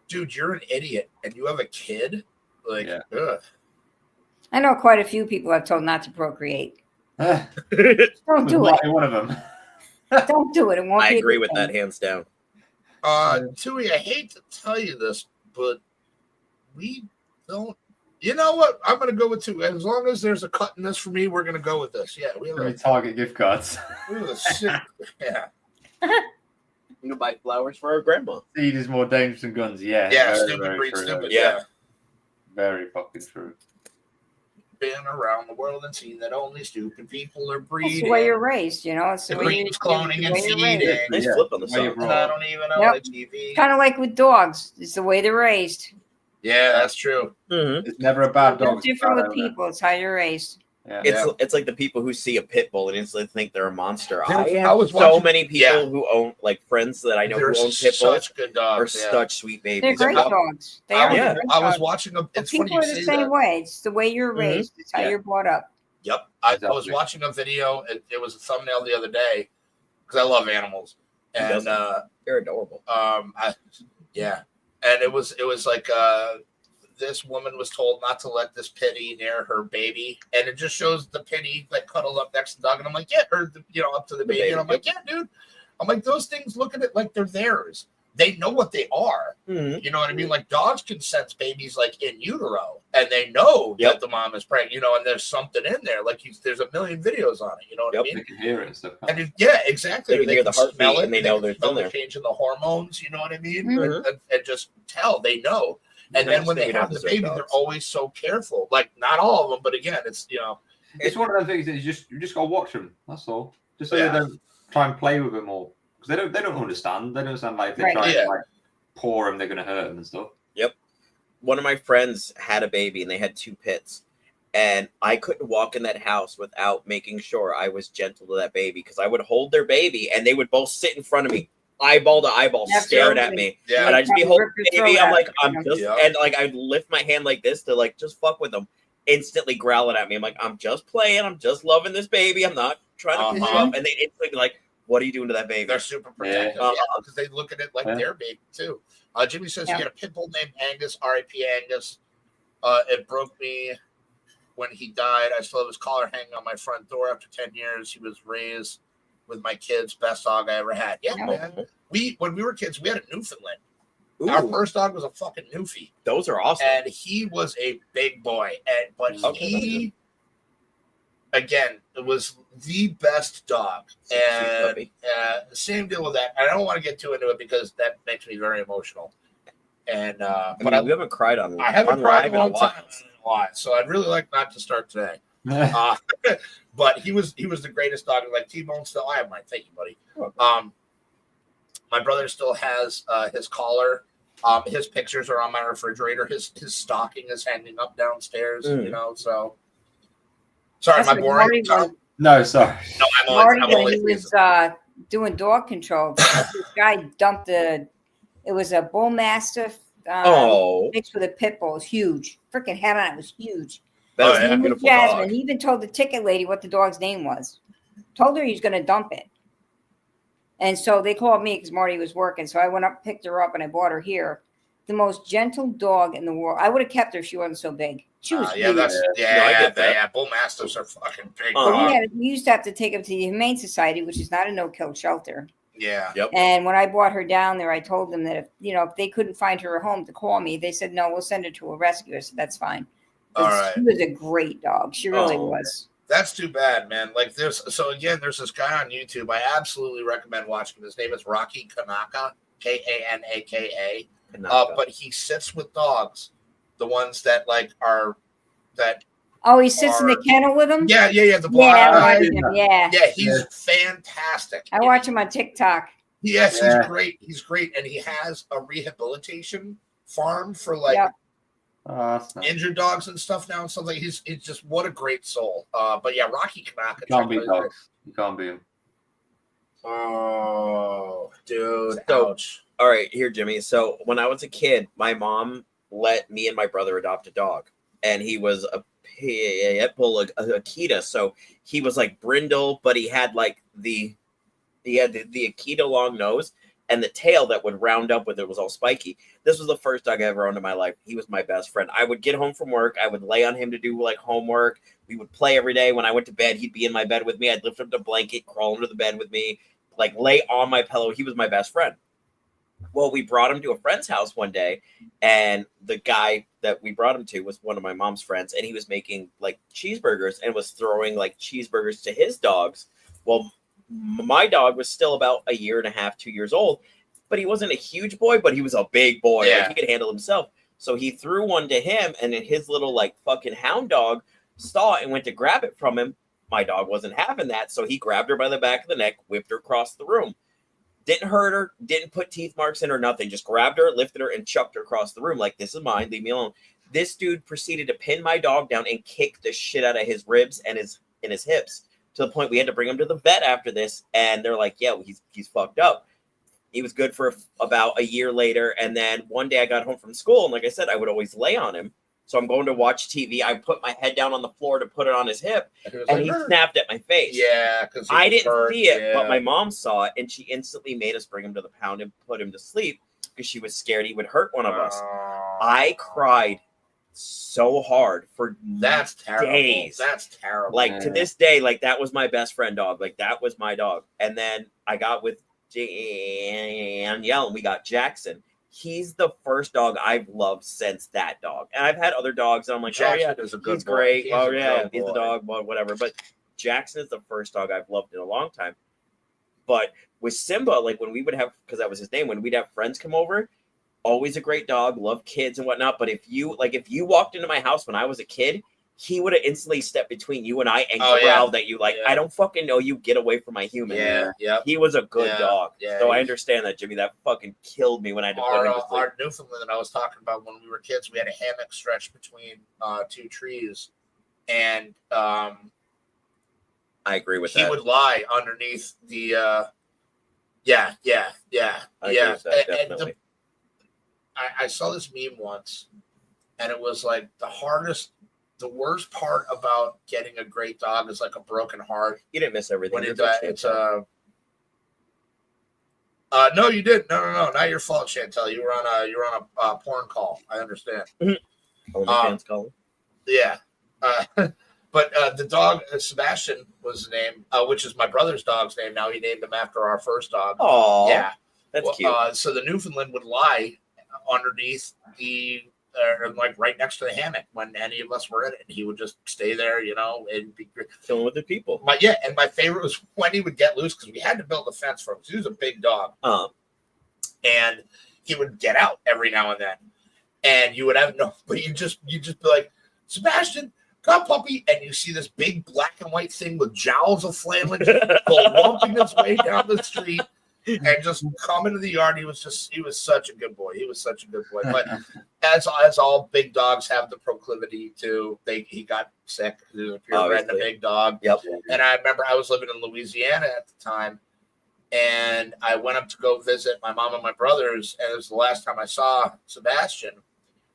dude, you're an idiot, and you have a kid. Like, Yeah. ugh. I know quite a few people I've told not to procreate. Ah, Don't do it. Marty, one of them. Don't do it. It won't I be a agree good with thing. that hands down. Tui, I hate to tell you this, but we don't. You know what? I'm going to go with Tui. As long as there's a cut in this for me, we're going to go with this. Yeah, we have Let me a, Target gift cards. we have a sick. Yeah, You can buy flowers for our grandma. Seed is more dangerous than guns. Yeah. yeah, very, stupid very breed true. stupid. Yeah. Yeah. Very fucking true. Been around the world and seen that only stupid people are It's breeding. the way you're raised, you know. It's the The way you, breed's cloning and feeding. Nice Yeah. flip on the Way you song. roll. And I don't even know Yep. the TV. kind of like with dogs. It's the way they're raised. Yeah, that's true. Mhm. It's never a bad They're dog. different with people. It's how you're raised. Yeah. It's like the people who see a pit bull and instantly think they're a monster. There- I I have was so watching- many people yeah. who own, like friends that I know They're who own pit bulls such good are dogs. Yeah. such sweet They're babies. great I- dogs. They I are was, Yeah. great I was dogs. watching them. But It's funny people you are the say same that. way. It's the way you're Mhm. raised. It's how Yeah. you're brought up. Yep. I was Exactly. watching a video. It was a thumbnail the other day because I love animals. Who And doesn't? They're adorable. yeah. And it was like this woman was told not to let this pitty near her baby, and it just shows the pitty like cuddled up next to the dog, and I'm like, yeah, or up to the baby, baby, and I'm like, yeah, dude. I'm like, those things look at it like they're theirs. They know what they are. Mhm. You know what I mean? Like dogs can sense babies like in utero, and they know Yep. that the mom is pregnant. And there's something in there. Like there's a million videos on it. You know what I Yep. mean? They can hear it and stuff. And yeah, exactly. They can hear the heartbeat smell it, and they know can there's smell been the there. change in the hormones. You know what I mean? Mhm. And just tell they know. And then Nice when thing they we don't have the deserve baby, dogs. they're always so careful. Like not all of them, but again, it's It's one of those things that you just gotta watch them. That's all. Just so Yeah. they don't try and play with them all, because they don't understand. They don't understand like if they Right. try Yeah. and like paw them, they're gonna hurt them and stuff. One of my friends had a baby and they had 2 pits. And I couldn't walk in that house without making sure I was gentle to that baby because I would hold their baby and they would both sit in front of me, eyeball to eyeball, staring at me. yeah. And I'd just be Probably holding rip the your baby. throat I'm out, like, you I'm know? just, Yeah. and like I'd lift my hand like this to like just fuck with them, instantly growling at me. I'm like, I'm just playing. I'm just loving this baby. I'm not trying to piss you Uh-huh. off. And they instantly be like, what are you doing to that baby? They're super protective, Yeah. because they look at it like Yeah. their baby too. Jimmy says Yeah. he had a pit bull named Angus, R.I.P. Angus. It broke me when he died. I still have his collar hanging on my front door after 10 years. He was raised with my kids. Best dog I ever had. Yeah, Yeah. man. When we were kids, we had a Newfoundland. Ooh, Our first dog was a fucking Newfie, those are awesome. and he was a big boy. But Okay, he, again, it was the best dog. Sweet And puppy. same deal with that. I don't want to get too into it because that makes me very emotional. And I but mean, we haven't cried on. I haven't on cried live in a long while. time. A lot, so I'd really like not to start today. But he was the greatest dog. Like T-Bone still, I have mine. Thank you, buddy. Okay. My brother still has his collar. His pictures are on my refrigerator. His stocking is hanging up downstairs. Mm. So sorry, That's my what boring. Marty Tom? was- No, sorry. No, Marty, I'm when only he was doing dog control, this guy dumped it was a bull mastiff Oh, mixed with a pit bull. It was huge. Freaking head on it was huge. that was Oh, yeah. a Name was beautiful Jasmine. dog. He even told the ticket lady what the dog's name was. Told her he's going to dump it. And so they called me because Marty was working. So I went up, picked her up, and I brought her here. The most gentle dog in the world. I would have kept her if she wasn't so big. She was Yeah, huge. that's No, I get that. yeah. Bull mastiffs are fucking big. Uh-huh. But we used to have to take them to the Humane Society, which is not a no-kill shelter. Yeah. Yep. And when I brought her down there, I told them that if they couldn't find her a home to call me, they said no, we'll send her to a rescue. So that's fine. All But right. She was a great dog. She really Oh. was. That's too bad, man. Like there's there's this guy on YouTube. I absolutely recommend watching him. His name is Rocky Kanaka, Kanaka. But he sits with dogs, the ones that like are that. Oh, he sits in the kennel with them. The blind Yeah, I guy. watch him. Yeah. Yeah, he's fantastic. I watch him on TikTok. Yes, Yeah. he's great. He's great, and he has a rehabilitation farm for like Yep. Oh, that's nice. injured dogs and stuff now and stuff like. He's just what a great soul. But yeah, Rocky Kanaka. You can't beat dogs. You can't beat them. Oh, dude, So- ouch. All right, here, Jimmy. So when I was a kid, my mom let me and my brother adopt a dog, and he was a pit bull, a Akita. So he was like brindle, but he had like the Akita long nose and the tail that would round up with it was all spiky. This was the first dog I ever owned in my life. He was my best friend. I would get home from work. I would lay on him to do like homework. We would play every day. When I went to bed, he'd be in my bed with me. I'd lift up the blanket, crawl under the bed with me, like lay on my pillow. He was my best friend. Well, we brought him to a friend's house one day, and the guy that we brought him to was one of my mom's friends, and he was making like cheeseburgers and was throwing like cheeseburgers to his dogs. Well, my dog was still about a year and a half, 2 years old, but he wasn't a huge boy, but he was a big boy. Yeah. Like, he could handle himself. So he threw one to him, and then his little like fucking hound dog saw it and went to grab it from him. My dog wasn't having that, so he grabbed her by the back of the neck, whipped her across the room. Didn't hurt her, didn't put teeth marks in her, nothing. Just grabbed her, lifted her, and chucked her across the room like, this is mine, leave me alone. This dude proceeded to pin my dog down and kick the shit out of his ribs and his hips, to the point we had to bring him to the vet after this. And they're like, yeah, he's fucked up. He was good for about a year later. And then one day I got home from school, and like I said, I would always lay on him. So I'm going to watch TV. I put my head down on the floor to put it on his hip, and he snapped at my face. Yeah, because I didn't see it, but my mom saw it, and she instantly made us bring him to the pound and put him to sleep because she was scared he would hurt one of us. I cried so hard for That's terrible. days. That's terrible. Like to this day, like that was my best friend dog. Like that was my dog. And then I got with Danielle, and we got Jackson. He's the first dog I've loved since that dog. And I've had other dogs, and I'm like, Jackson oh yeah, is a good he's boy. great. He's Oh a yeah, good he's boy. the dog, well, whatever. But Jackson is the first dog I've loved in a long time. But with Simba, like when we would have, because that was his name, when we'd have friends come over, always a great dog, love kids and whatnot. But if you walked into my house when I was a kid, he would have instantly stepped between you and I and growled at you like, Yeah. I don't fucking know you, get away from my human. Yeah. He was a good Yeah. dog. Yeah, So I he's- understand that, Jimmy. That fucking killed me when I had to put him to sleep. Our Newfoundland that I was talking about when we were kids, we had a hammock stretched between two trees, and I agree with he that. would lie underneath the. I agree with that, definitely. I saw this meme once, and it was like the worst part about getting a great dog is like a broken heart. You didn't miss everything. When Your it's dog it's changed. no, you didn't. No, not your fault, Chantel. You were on a porn call. I understand. OnlyFans calling. Yeah. But the dog, Sebastian was the name, which is my brother's dog's name. Now he named him after our first dog. Oh, Yeah. that's Well, cute. So the Newfoundland would lie underneath like right next to the hammock when any of us were in it. And he would just stay there, and be great. Chilling with the people. And my favorite was when he would get loose because we had to build a fence for him because he was a big dog. And he would get out every now and then. And you would have but you just be like, Sebastian, come puppy. And you see this big black and white thing with jowls of flailing go lumping its way down the street and just come into the yard. He was such a good boy. He was such a good boy. But as all big dogs have the proclivity to, he got sick. He was a purebred and a big dog. Yep. And I remember I was living in Louisiana at the time, and I went up to go visit my mom and my brothers, and it was the last time I saw Sebastian.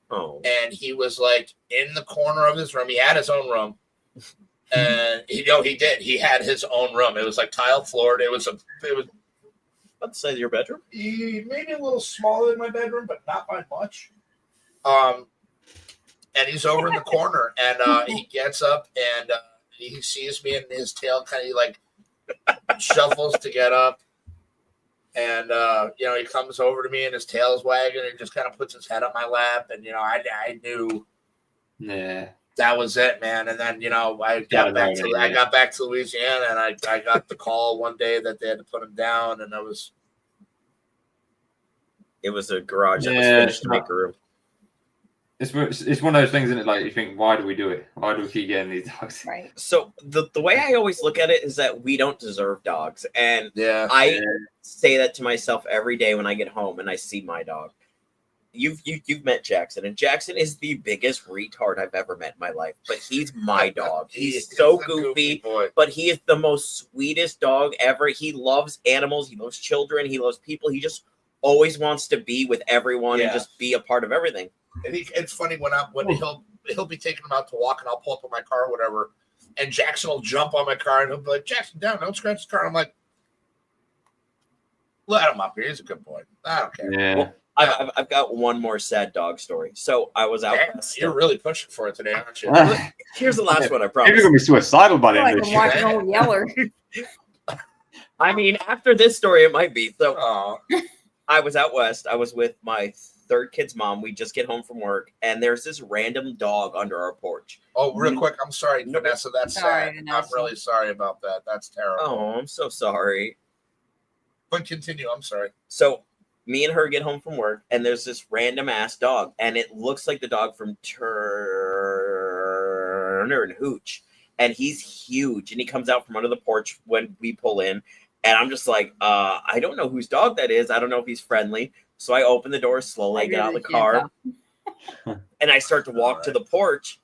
Oh. And he was like in the corner of his room. He had his own room. And he did. He had his own room. It was like tile floored. It was About the size of your bedroom? maybe a little smaller than my bedroom, but not by much. and he's over in the corner, and he gets up and he sees me, and his tail kind of like shuffles to get up, and he comes over to me, and his tail's wagging, and just kind of puts his head on my lap, and I knew that was it, man. And then I got back to Louisiana, and I got the call one day that they had to put him down, and it was a garage that was finished to make a room. It's one of those things, isn't it? Like, you think, why do we do it? Why do we keep getting these dogs? Right. So the way I always look at it is that we don't deserve dogs, and I say that to myself every day when I get home and I see my dog. You've met Jackson, and Jackson is the biggest retard I've ever met in my life. But he's my dog. He's so goofy, but he is the most sweetest dog ever. He loves animals. He loves children. He loves people. He just always wants to be with everyone and just be a part of everything. And it's funny when he'll be taking him out to walk, and I'll pull up on my car or whatever, and Jackson will jump on my car, and he'll be like, "Jackson, down, don't scratch his car." I'm like, "Let him up here. He's a good boy. I don't care." Yeah. Well, I've got one more sad dog story. So I was out. You're really pushing for it today, aren't you? Here's the last one, I promise. You're gonna be suicidal by the I end feel of like this I'm shit. watching Old Yeller. I mean, after this story, it might be. So Oh, I was out west. I was with my third kid's mom. We just get home from work, and there's this random dog under our porch. oh, real quick, I'm sorry, Vanessa. That's Sorry, sad. Vanessa. I'm really sorry about that. That's terrible. Oh, I'm so sorry. But continue. I'm sorry. So me and her get home from work, and there's this random ass dog, and it looks like the dog from Turner and Hooch, and he's huge, and he comes out from under the porch when we pull in, and I'm just like, I don't know whose dog that is. I don't know if he's friendly. So I open the door slowly, I get out of the car, and I start to walk to the porch,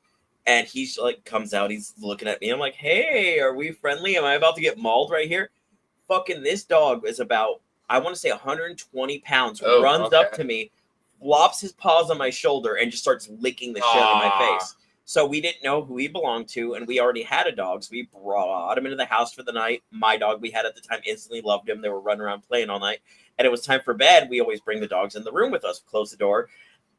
and he's like, comes out, he's looking at me. I'm like, hey, are we friendly? Am I about to get mauled right here? Fucking this dog is about, I want to say 120 pounds, runs up to me, flops his paws on my shoulder, and just starts licking the shit out of my face. So we didn't know who he belonged to, and we already had a dog, so we brought him into the house for the night. My dog we had at the time instantly loved him. They were running around playing all night. And it was time for bed. We always bring the dogs in the room with us, close the door.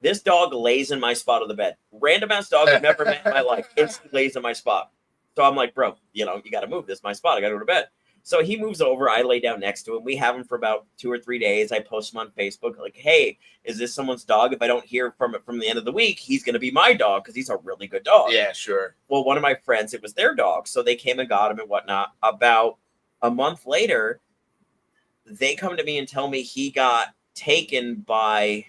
This dog lays in my spot of the bed. Random ass dog I've never met in my life. Instantly lays in my spot. So I'm like, bro, you got to move. This is my spot. I got to go to bed. So he moves over. I lay down next to him. We have him for about 2 or 3 days. I post him on Facebook like, hey, is this someone's dog? If I don't hear from it from the end of the week, he's going to be my dog because he's a really good dog. Yeah, sure. Well, one of my friends, it was their dog. So they came and got him and whatnot. About a month later, they come to me and tell me he got taken by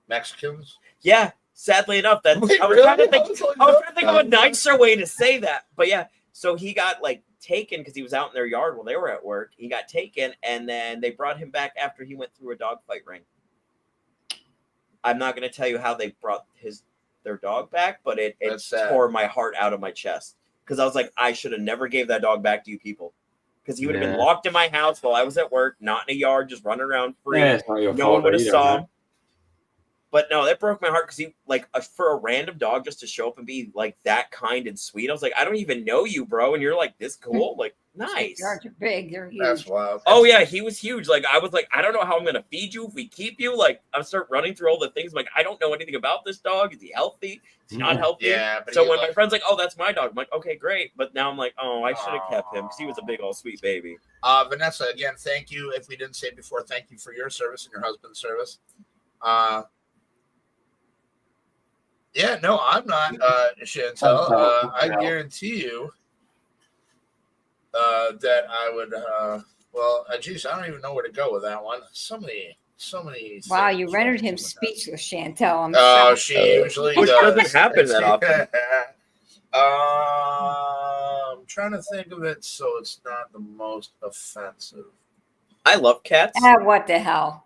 Mexicans. Yeah, sadly enough, that Wait, I was really? trying to think. I was like, I was no. trying to think of a nicer way to say that, but yeah. So he got like taken because he was out in their yard while they were at work. He got taken, and then they brought him back after he went through a dog fight ring. I'm not going to tell you how they brought their dog back, but it tore my heart out of my chest because I was like, I should have never gave that dog back to you people. Because he would have been locked in my house while I was at work, not in a yard, just running around free. Yeah, it's not your No fault one would have either, saw man. him. But no, that broke my heart because he, like, for a random dog just to show up and be like that kind and sweet. I was like, I don't even know you, bro, and you're like this cool, like nice. Yards are big. They're huge. That's wild. Oh yeah, he was huge. Like I was like, I don't know how I'm gonna feed you if we keep you. Like I start running through all the things. I'm like I don't know anything about this dog. Is he healthy? Is he not healthy? Yeah. But So when my friend's like, oh, that's my dog, I'm like, okay, great. But now I'm like, oh, I should have kept him because he was a big old sweet baby. Vanessa, again, thank you. If we didn't say it before, thank you for your service and your husband's service. Yeah, no, I'm not, Chantel. I guarantee you that I would, geez, I don't even know where to go with that one. So many. Wow, things you rendered him with that. speechless, Chantel. I'm Oh, shocked. she usually Which does. doesn't happen that often. I'm trying to think of it so it's not the most offensive. I love cats. What the hell?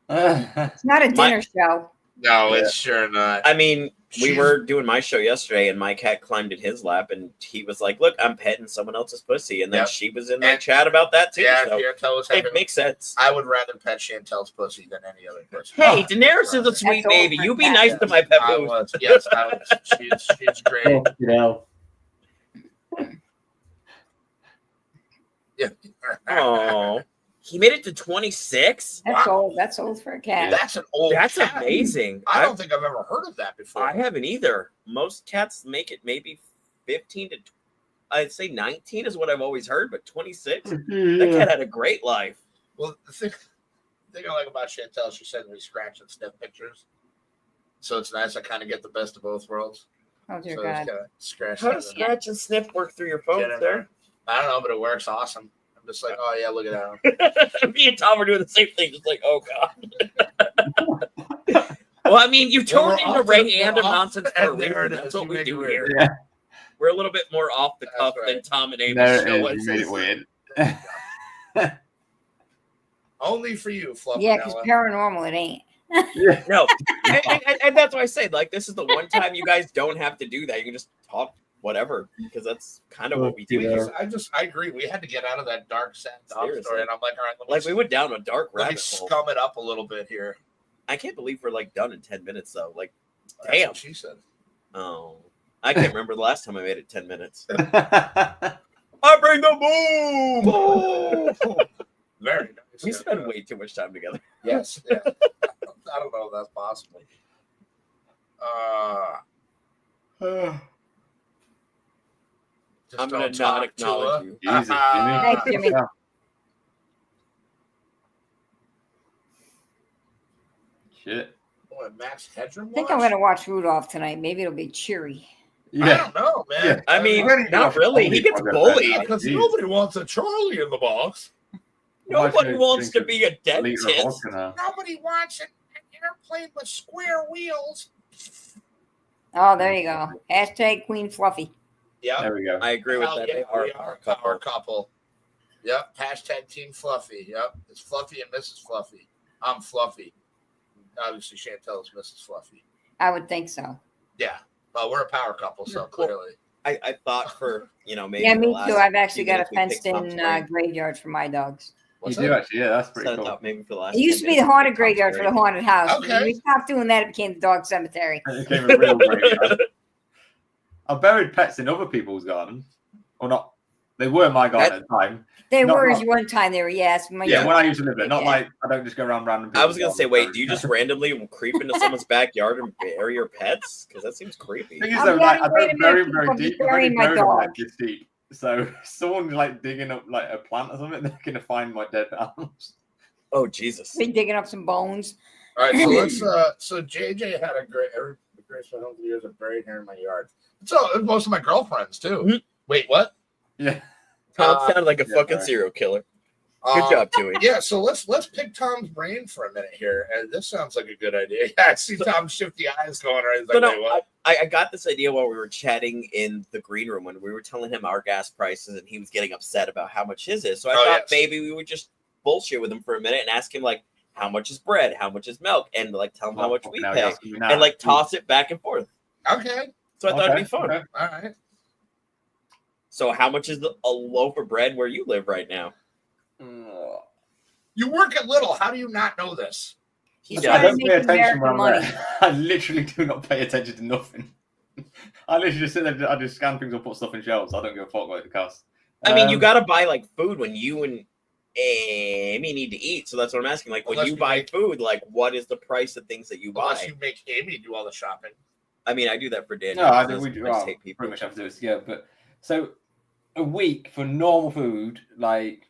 It's not a dinner show. No, it's sure not. I mean, we She's- were doing my show yesterday, and my cat climbed in his lap, and he was like, "Look, I'm petting someone else's pussy," and then Yep. she was in the And- chat about that too. Yeah, So Chantel was it having. makes sense. I would rather pet Chantel's pussy than any other person. Hey, Daenerys is a sweet That's all baby. for You be cats. nice to my pet I boo. was. Yes, I was. She's great. Oh, you know. Yeah. Oh, He made it to 26. That's Wow. old. That's old for a cat. That's an old. That's cat. amazing. I don't think I've ever heard of that before. I haven't either. Most cats make it maybe 15 to, I'd say 19 is what I've always heard, but 26. That cat had a great life. Well, the thing I like about Chantel, she sends me scratch and sniff pictures, so it's nice. I kind of get the best of both worlds. Oh dear So God. it's kind of scratch. How does scratch and sniff work through your phone, sir? I don't know, but it works awesome. I'm just like, oh yeah, look at that. Me and Tom are doing the same thing, just like, oh God. Well, I mean, you Well, turned we're into Ray off the- and nonsense for a and there reason. it That's is. what You we make do it here. weird. Yeah. We're a little bit more off the That's cuff right. than Tom and Amy's There show. it is. You made it weird. Only for you, Fluff. Yeah, because paranormal it ain't. Yeah. No, and that's why I say, like, this is the one time you guys don't have to do that. You can just talk whatever, because that's kind of what we do. Yeah. I agree. We had to get out of that dark, sad dog Seriously. story, and I'm like, all right, Like, we went down a dark let me rabbit hole. scum it up a little bit here. I can't believe we're like done in 10 minutes though. Like, That's damn. what she said. Oh, I can't remember the last time I made it 10 minutes. I bring the boom. Very nice. We Yeah. spend way too much time together. Yes. Yeah. I don't know if that's possible. Just I'm gonna don't not talk acknowledge to you. Jesus, Jimmy. Thanks, Jimmy. Yeah. Shit. Boy, Max Headroom. I think I'm gonna watch Rudolph tonight. Maybe it'll be cheery. I Yeah. don't know, man. Yeah. I mean, Really? not really. He gets bullied. because Jeez. nobody wants a Charlie in the box. Nobody Imagine wants to drink be a a liter of dentist. vodka now. Nobody wants an airplane with square wheels. Oh, there you go. Hashtag Queen Fluffy. Yep. There we go. I agree with Hell that. yeah, They are we a are a couple. power couple. Yep. Hashtag Team Fluffy. Yep. It's Fluffy and Mrs. Fluffy. I'm Fluffy. Obviously, Chantel is Mrs. Fluffy. I would think so. Yeah. Well, we're a power couple, so clearly. I thought for, maybe Yeah, the me last too. I've actually few got a minutes we picked fenced Tom's in brain. graveyard for my dogs. You do actually, yeah, that's pretty So I cool. thought maybe for the last It used 10 to be the minutes, haunted Tom's graveyard for brain. the haunted house. Okay. When we stopped doing that, it became the dog cemetery. It became a real graveyard. I buried pets in other people's gardens. Or not. They were my garden at the time. They Not were wrong. one time. They were yes. Yeah, when I used to live there. Not Yeah. like I don't just go around random I was people's gonna say, gardens. wait, do you just randomly creep into someone's backyard and bury your pets? Because that seems creepy. Thing is, I'm though, like, I getting- wait a don't bury minute, them very I'm deep. burying my I've only buried them, like, dog. this deep. So someone like digging up like a plant or something, they're gonna find my dead animals. Oh Jesus! Been digging up some bones. All right, so let's. So JJ had a great spent hundreds of years of buried here in my yard. So most of my girlfriends too. Mhm. Wait, what? Yeah. Tom sounded like a yeah, fucking right. serial killer. Good job, Dewey. Yeah, so let's pick Tom's brain for a minute here. And this sounds like a good idea. Yeah, I see Tom's shifty eyes going right. He's like, So no, wait, what? I got this idea while we were chatting in the green room when we were telling him our gas prices, and he was getting upset about how much his is. So I Oh, thought yes. maybe we would just bullshit with him for a minute and ask him like, how much is bread, how much is milk, and like tell him how much we Now pay, you're asking me now. and like toss it back and forth. Okay, So I thought it'd Okay, be fun. okay. all right. So how much is a loaf of bread where you live right now? You work at Little. How do you not know this? He He's I trying does. to don't pay make attention when American I'm money. there. I literally do not pay attention to nothing. I literally just sit there, I just scan things or put stuff in shelves. I don't give a fuck what it costs. I mean, you Um, got to buy like food when you and Amy need to eat. So that's what I'm asking. Like when Unless you you buy make- food, like what is the price of things that you Unless buy? you make Amy do all the shopping. I mean, I do that for Daniel. No, I because think we do. I just Well, hate people. pretty much have to do this together. But so a week for normal food, like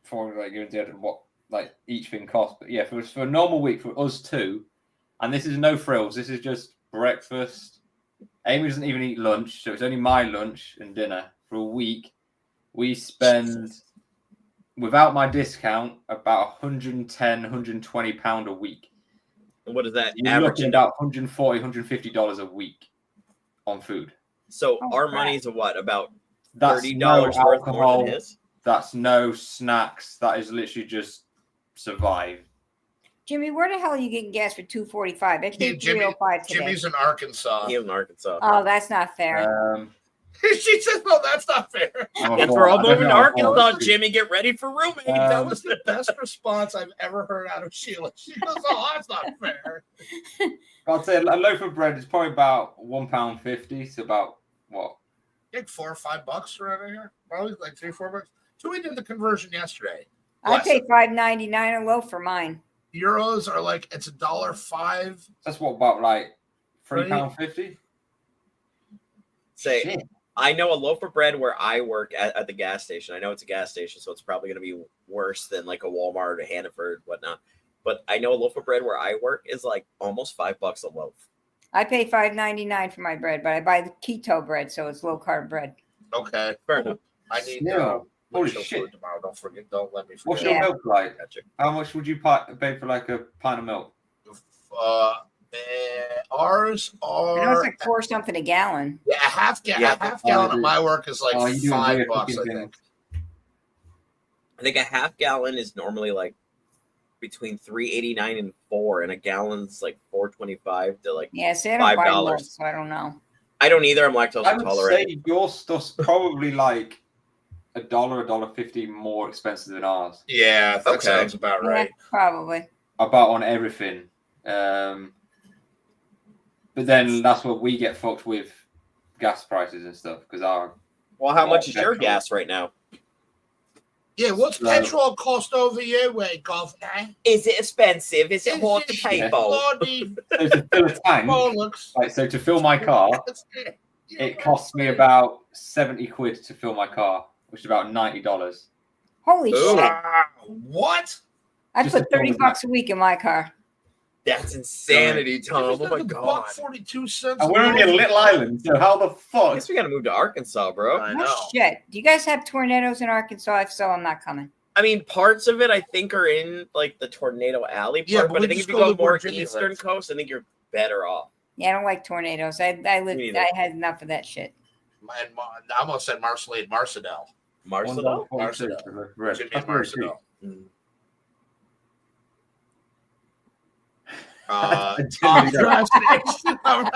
for like you're into what like each thing costs. But yeah, for a normal week for us two, and this is no frills. This is just breakfast. Amy doesn't even eat lunch, so it's only my lunch and dinner for a week. We spend, without my discount, about 110, 120 pound a week. And what is that You're average? looking at about 140, 150 dollars a week on food. So Oh, our crap. money's what about That's $30 no worth more alcohol. than his? That's no snacks. That is literally just survive. Jimmy, where the hell are you getting gas for $2.45? I Yeah, paid Jimmy- $3.05 today. Jimmy's in Arkansas. He is in Arkansas. Oh, that's not fair. She says, "No, that's not fair." I'm Guess a we're all I don't moving to know how far Arkansas. it's- Jimmy, get ready for roommate. That Um, was the best response I've ever heard out of Sheila. She goes, "Oh, that's not fair." I'd say a loaf of bread is probably about £1.50. So about what? Like $4 or $5 around here, probably like $3 or $4. So we did the conversion yesterday. I Bless pay it. $5.99 a loaf for mine. Euros are like it's $1.05. That's what about like Right. £3.50. Say, Shit. I know a loaf of bread where I work at the gas station. I know it's a gas station, so it's probably going to be worse than like a Walmart or Hannaford, whatnot. But I know a loaf of bread where I work is like almost $5 a loaf. I pay $5.99 for my bread, but I buy the keto bread, so it's low carb bread. Okay. Fair enough. I need Yeah. Holy windshield shit. fluid tomorrow. Don't let me What's forget. your Yeah. milk like? Gotcha. How much would you pay for like a pint of milk? Ours I know it's are like 4 something a gallon. a half Yeah. gallon at my work is like Oh, you do a $5, weird I fucking thing. think. I think a half gallon is normally like between $3.89 and $4, and a gallon's like $4.25 to like. Yeah, see, I don't buy milk, $5. so I don't know. I don't either. I'm lactose I would intolerant. say your stuff's probably like $1.50 more expensive than ours. Yeah, that Okay. sounds about Yeah, right. probably. About on everything. But then that's what we get fucked with gas prices and stuff because our Well, how much is petrol. your gas right now? Yeah, what's So- petrol cost over your way, Governor? Is it expensive? Is it hard to Is pay Yeah. for? bloody so to fill a tank, bollocks? like so to fill my car, it costs me about 70 quid to fill my car, which is about $90. Holy Ooh. shit. What? I Just put to fill the $30 a week in my car. That's insanity, Tom. Oh my god. 42 cents. And we're only a little island, so how the I fuck? guess we gotta move to Arkansas, bro. I No know. shit. Do you guys have tornadoes in Arkansas? If so, I'm not coming. I mean, parts of it I think are in like the Tornado Alley part, Yeah, but but we I think just if you go go live where more Jimmy eastern lives. coast, I think you're better off. Yeah, I don't like tornadoes. I Me lived. neither. I had enough of that shit. And I almost said Marcelade Marcedel. Marcelo? $1.42 for the bread. Jimmy That's very cheap. Marcedel. Mm. Tom drives an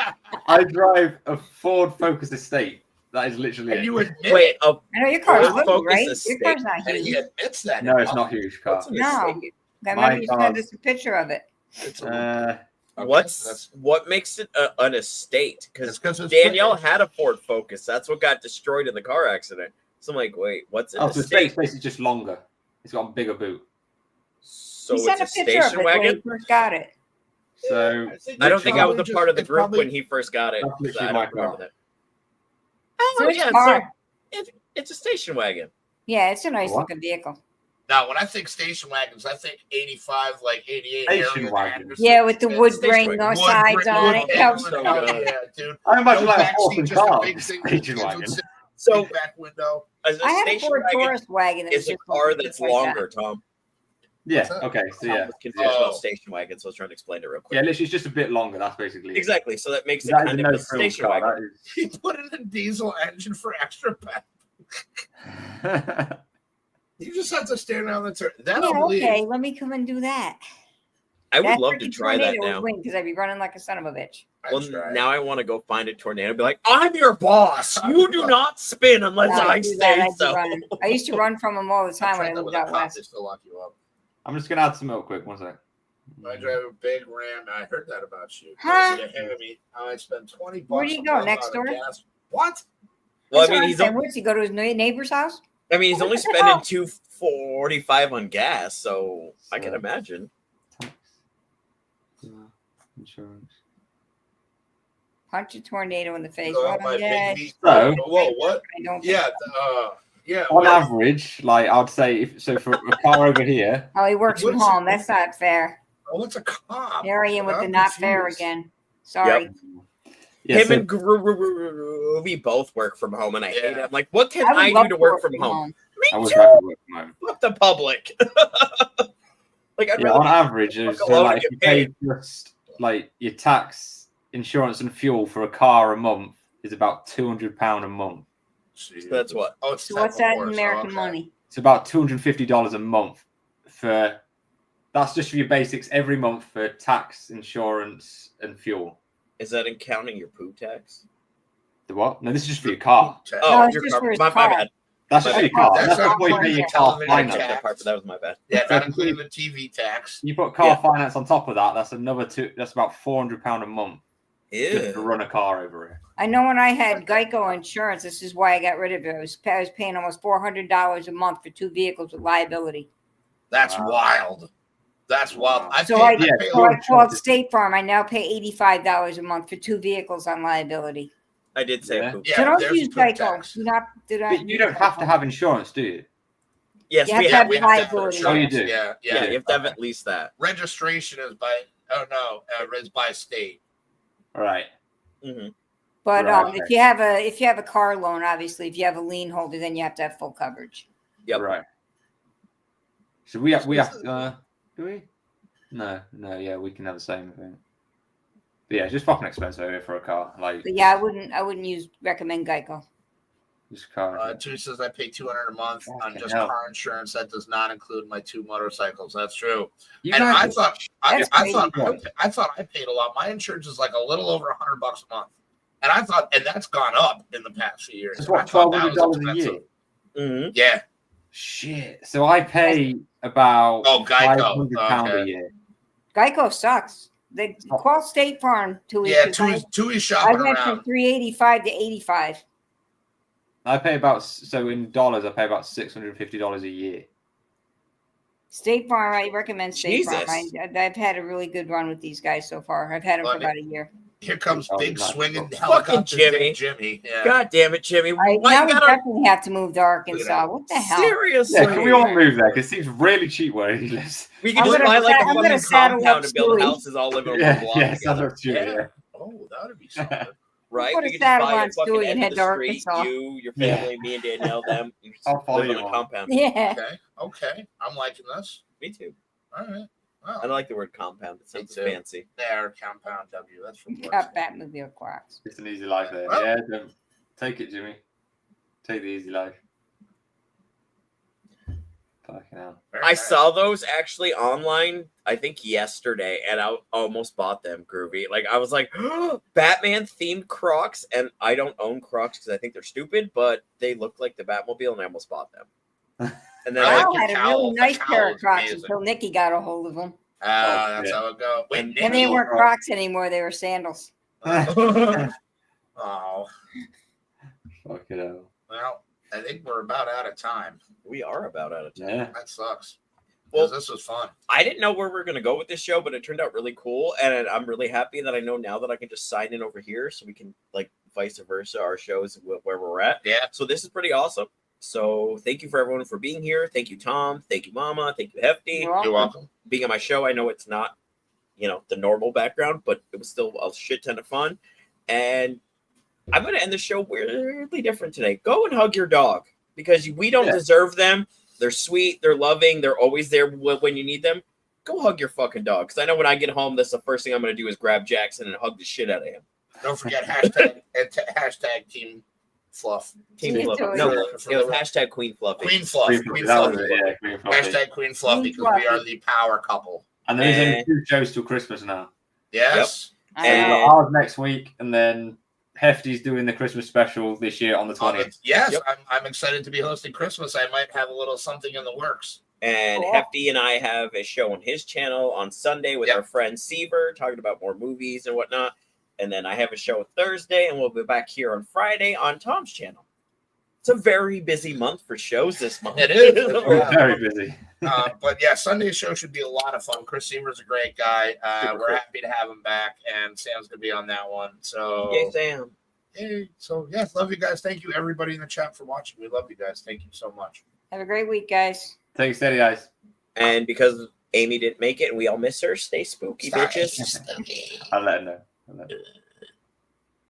I drive a Ford Focus Estate. That is literally and it. you admit Wait, it. I know your car's Ford little, Focus right? Your Estate. car's not And he huge. admits that. No, it's not a huge car. what's an No. estate? I My remember you sent car's- us a picture of it. It's a Uh, What makes it an estate? It's Because 'cause it's Danielle British. had a Ford Focus. That's what got destroyed in the car accident. So I'm like, wait, what's an oh, so the estate? space is just longer. It's got a bigger boot. So he it's sent a a picture of station it when he wagon. first got it. So I don't think I was Probably a part of the it's group probably- when he first got it. That's So literally I my don't remember car. that. Oh First yeah, car. it's a station wagon. Yeah, it's a nice What? looking vehicle. Now, when I think station wagons, I think 85, like 88. Station Harrier wagon. Anderson. Yeah, with the wood Station grain wagon. on Wood sides grain- on wood it. grain Yeah. on So top. good. Yeah, dude. I imagine No like a backseat, horse and just a car. big thing. Station Kids would wagon. sit So big back window. a I had a station Ford wagon Taurus wagon. That was is a just car like that's that. longer, Tom. Yeah. What's that? Okay. So Tom yeah. was confused Oh. about station wagon, so I was trying to explain it real quick. Yeah. Literally, it's just a bit longer. That's basically it. Exactly. So that makes it That is kind a of a no-frills station car. wagon. He put in a diesel engine for extra power. That is. You just have to stand down the turn. That Yeah, I'll believe. okay, let me come and do that. I would love to try that now. because I'd be running like a son of a bitch. I'd Well, try it. now I want to go find a tornado and be like, I'm your boss. You do not spin unless No, I I'd do say that, I'd be so. running. I used to run from them all the I time when tried I that lived with a out cop. west. They still lock you up. I'm just gonna add some milk quick. One sec. I drive a big Ram. I heard that about you. Huh? I spend $20. Where do you a go, month next on door? gas. What? Well, I That's what mean, I'm he's saying. Where's he go to his neighbor's house? he's only What the spending hell? $2.45 on gas, so I can So- imagine. Tax. Insurance. Punch a tornado in the face. Oh, Oh, my yeah, big meat. So- Whoa, what? I don't. Yeah, yeah. On what? average, like I'd say, if so, for a car over here, Oh, he works What from is it? home. That's not fair. Oh, what's a cop? Here I am with I'm the not fair confused. again. Sorry. yeah, Him so and Groovy both work from home, and I hate it. Yeah. I'm like, what can would I love do to work from home? I Me was too. happy to work from home. Fuck the public. Like, I'd Yeah, on rather average, fuck so alone like and if you get pay paid. just like your tax, insurance, and fuel for a car a month is about £200 a month. Jesus. That's what? Oh, it's So what's that in $10 American okay. money? It's about $250 a month for. That's just for your basics every month for tax, insurance, and fuel. Is that in counting your poo tax? The what? No, this is just for your car. Oh, No, it's your just car. for his My car. bad. That's just for your car. That's That's not not what you part pay of your the car television I finance. checked tax. that part, but that was my bad. Yeah, So not if you including the TV tax. You put car Yeah. finance on top of that. That's another two. That's about £400 a month just to Ew. run a car over here. I know when I had Geico insurance, this is why I got rid of it. I was paying almost $400 a month for 2 vehicles with liability. That's Wow. wild. That's wild. Wow. I So paid, I- I Yeah, paid So I Sure. called State Farm. I now pay $85 a month for 2 vehicles on liability. I did say Yeah. poop. Yeah, So don't there's use poop Geico. tax. Do not. But you don't have to have insurance, do you? Yes, You have we to have. have we have to have liability. Oh, you insurance. do? Yeah, Yeah, yeah. you have to have Okay. at least that. Registration is by is by state. Right. Hmm. But Right, if you have a car loan, obviously, if you have a lien holder, then you have to have full coverage. Yep. Right. So we have do we? No, yeah, we can have the same thing. But yeah, it's just fucking expensive here for a car. Like But yeah, I wouldn't recommend Geico. just car. Two says I pay $200 a month on Fucking just hell. car insurance. That does not include my 2 motorcycles. That's true. You And guys- I thought That's I thought I paid a lot. My insurance is like a little over $100 a month, and I thought, and that's gone up in the past few years. it's And I what thought that was $1,200 a year. expensive. Hmm. Yeah. Shit. So I pay about Oh, Geico. £500 a Okay. year. Geico sucks. They call State Farm to Yeah, Tui's I shopping went from around. $385 to $85. I pay about in dollars. I pay about $650 a year. State Farm, I recommend State Farm. Jesus. I've had a really good run with these guys so far. I've had them for Love it. about a year. Here comes Oh, big nice. swinging Fucking helicopter Jimmy. Jimmy. Yeah. God damn it, Jimmy! Now Why we you gotta definitely have to move to Arkansas. that. What the hell? seriously? Yeah, can we all move there? Because it seems really cheap where he lives. We can I'm just gonna buy like sa- a I'm gonna fucking saddle up compound and build Stewie. houses all living on Yeah, one block yeah, together. sounds true. Yeah. Oh, that would be something. Right? Put a We could just saddle buy on a fucking Stewie and end head of to the street. Arkansas. You, your Yeah. family, me and Danielle, them. You just I'll follow live you on a on. compound. Yeah. Okay. I'm liking this. Me too. All right. I Well, like the word compound. It sounds too. fancy. there, Compound W. That's from Got Batmobile Crocs. It's an easy life there. Well- Yeah, take it, Jimmy. Take the easy life. Fucking hell. I saw those actually online, I think yesterday, and I almost bought them, Groovy. Like, I was like, Batman themed Crocs, and I don't own Crocs because I think they're stupid, but they look like the Batmobile, and I almost bought them. And then I I, like Al your had a cowl. really The nice cowl pair of is Crocs amazing. until Nikki got a hold of them. That's yeah. how it goes. Wait, And- And they Nikki. weren't Crocs anymore. They were sandals. Oh, Fucking hell. well, I think we're about out of time. we are about out of time. Yeah. That sucks. Well, Well, this was fun. I didn't know where we were going to go with this show, but it turned out really cool. And I'm really happy that I know now that I can just sign in over here so we can, like, vice versa, our shows where we're at. Yeah. So this is pretty awesome. So thank you for everyone for being here. Thank you, Tom. Thank you, Mama. Thank you, Hefty. You're welcome. Being on my show, I know it's not, the normal background, but it was still a shit ton of fun. And I'm going to end the show weirdly different today. Go and hug your dog because we don't Yeah. deserve them. They're sweet. They're loving. They're always there when you need them. Go hug your fucking dog. Because I know when I get home, that's the first thing I'm going to do is grab Jackson and hug the shit out of him. Don't forget hashtag Team Fluff. Team Me Fluff. too. No, For it was the- hashtag Queen Fluffy. Queen Fluff. Queen Fluffy, that was it, yeah, Queen Fluffy. Hashtag Queen Fluff Queen because we are Fluffy. the power couple. And there is Eh. only 2 shows till Christmas now. Yes. So we've And- got ours next week, and then Hefty's doing the Christmas special this year on the 20th. Yes, Yep. I'm excited to be hosting Christmas. I might have a little something in the works. And Cool. Hefty and I have a show on his channel on Sunday with Yep. our friend Seaver talking about more movies and whatnot. And then I have a show Thursday, and we'll be back here on Friday on Tom's channel. It's a very busy month for shows this month. It is. We're very busy. But yeah, Sunday's show should be a lot of fun. Chris Seaver's a great guy. Super We're cool. happy to have him back, and Sam's gonna be on that one. So Yay, Sam. Hey, so yeah, love you guys. Thank you everybody in the chat for watching. We love you guys. Thank you so much. Have a great week, guys. Take it steady, guys. And because Amy didn't make it and we all miss her, stay spooky, bitches. Stay spooky. I'll let her know.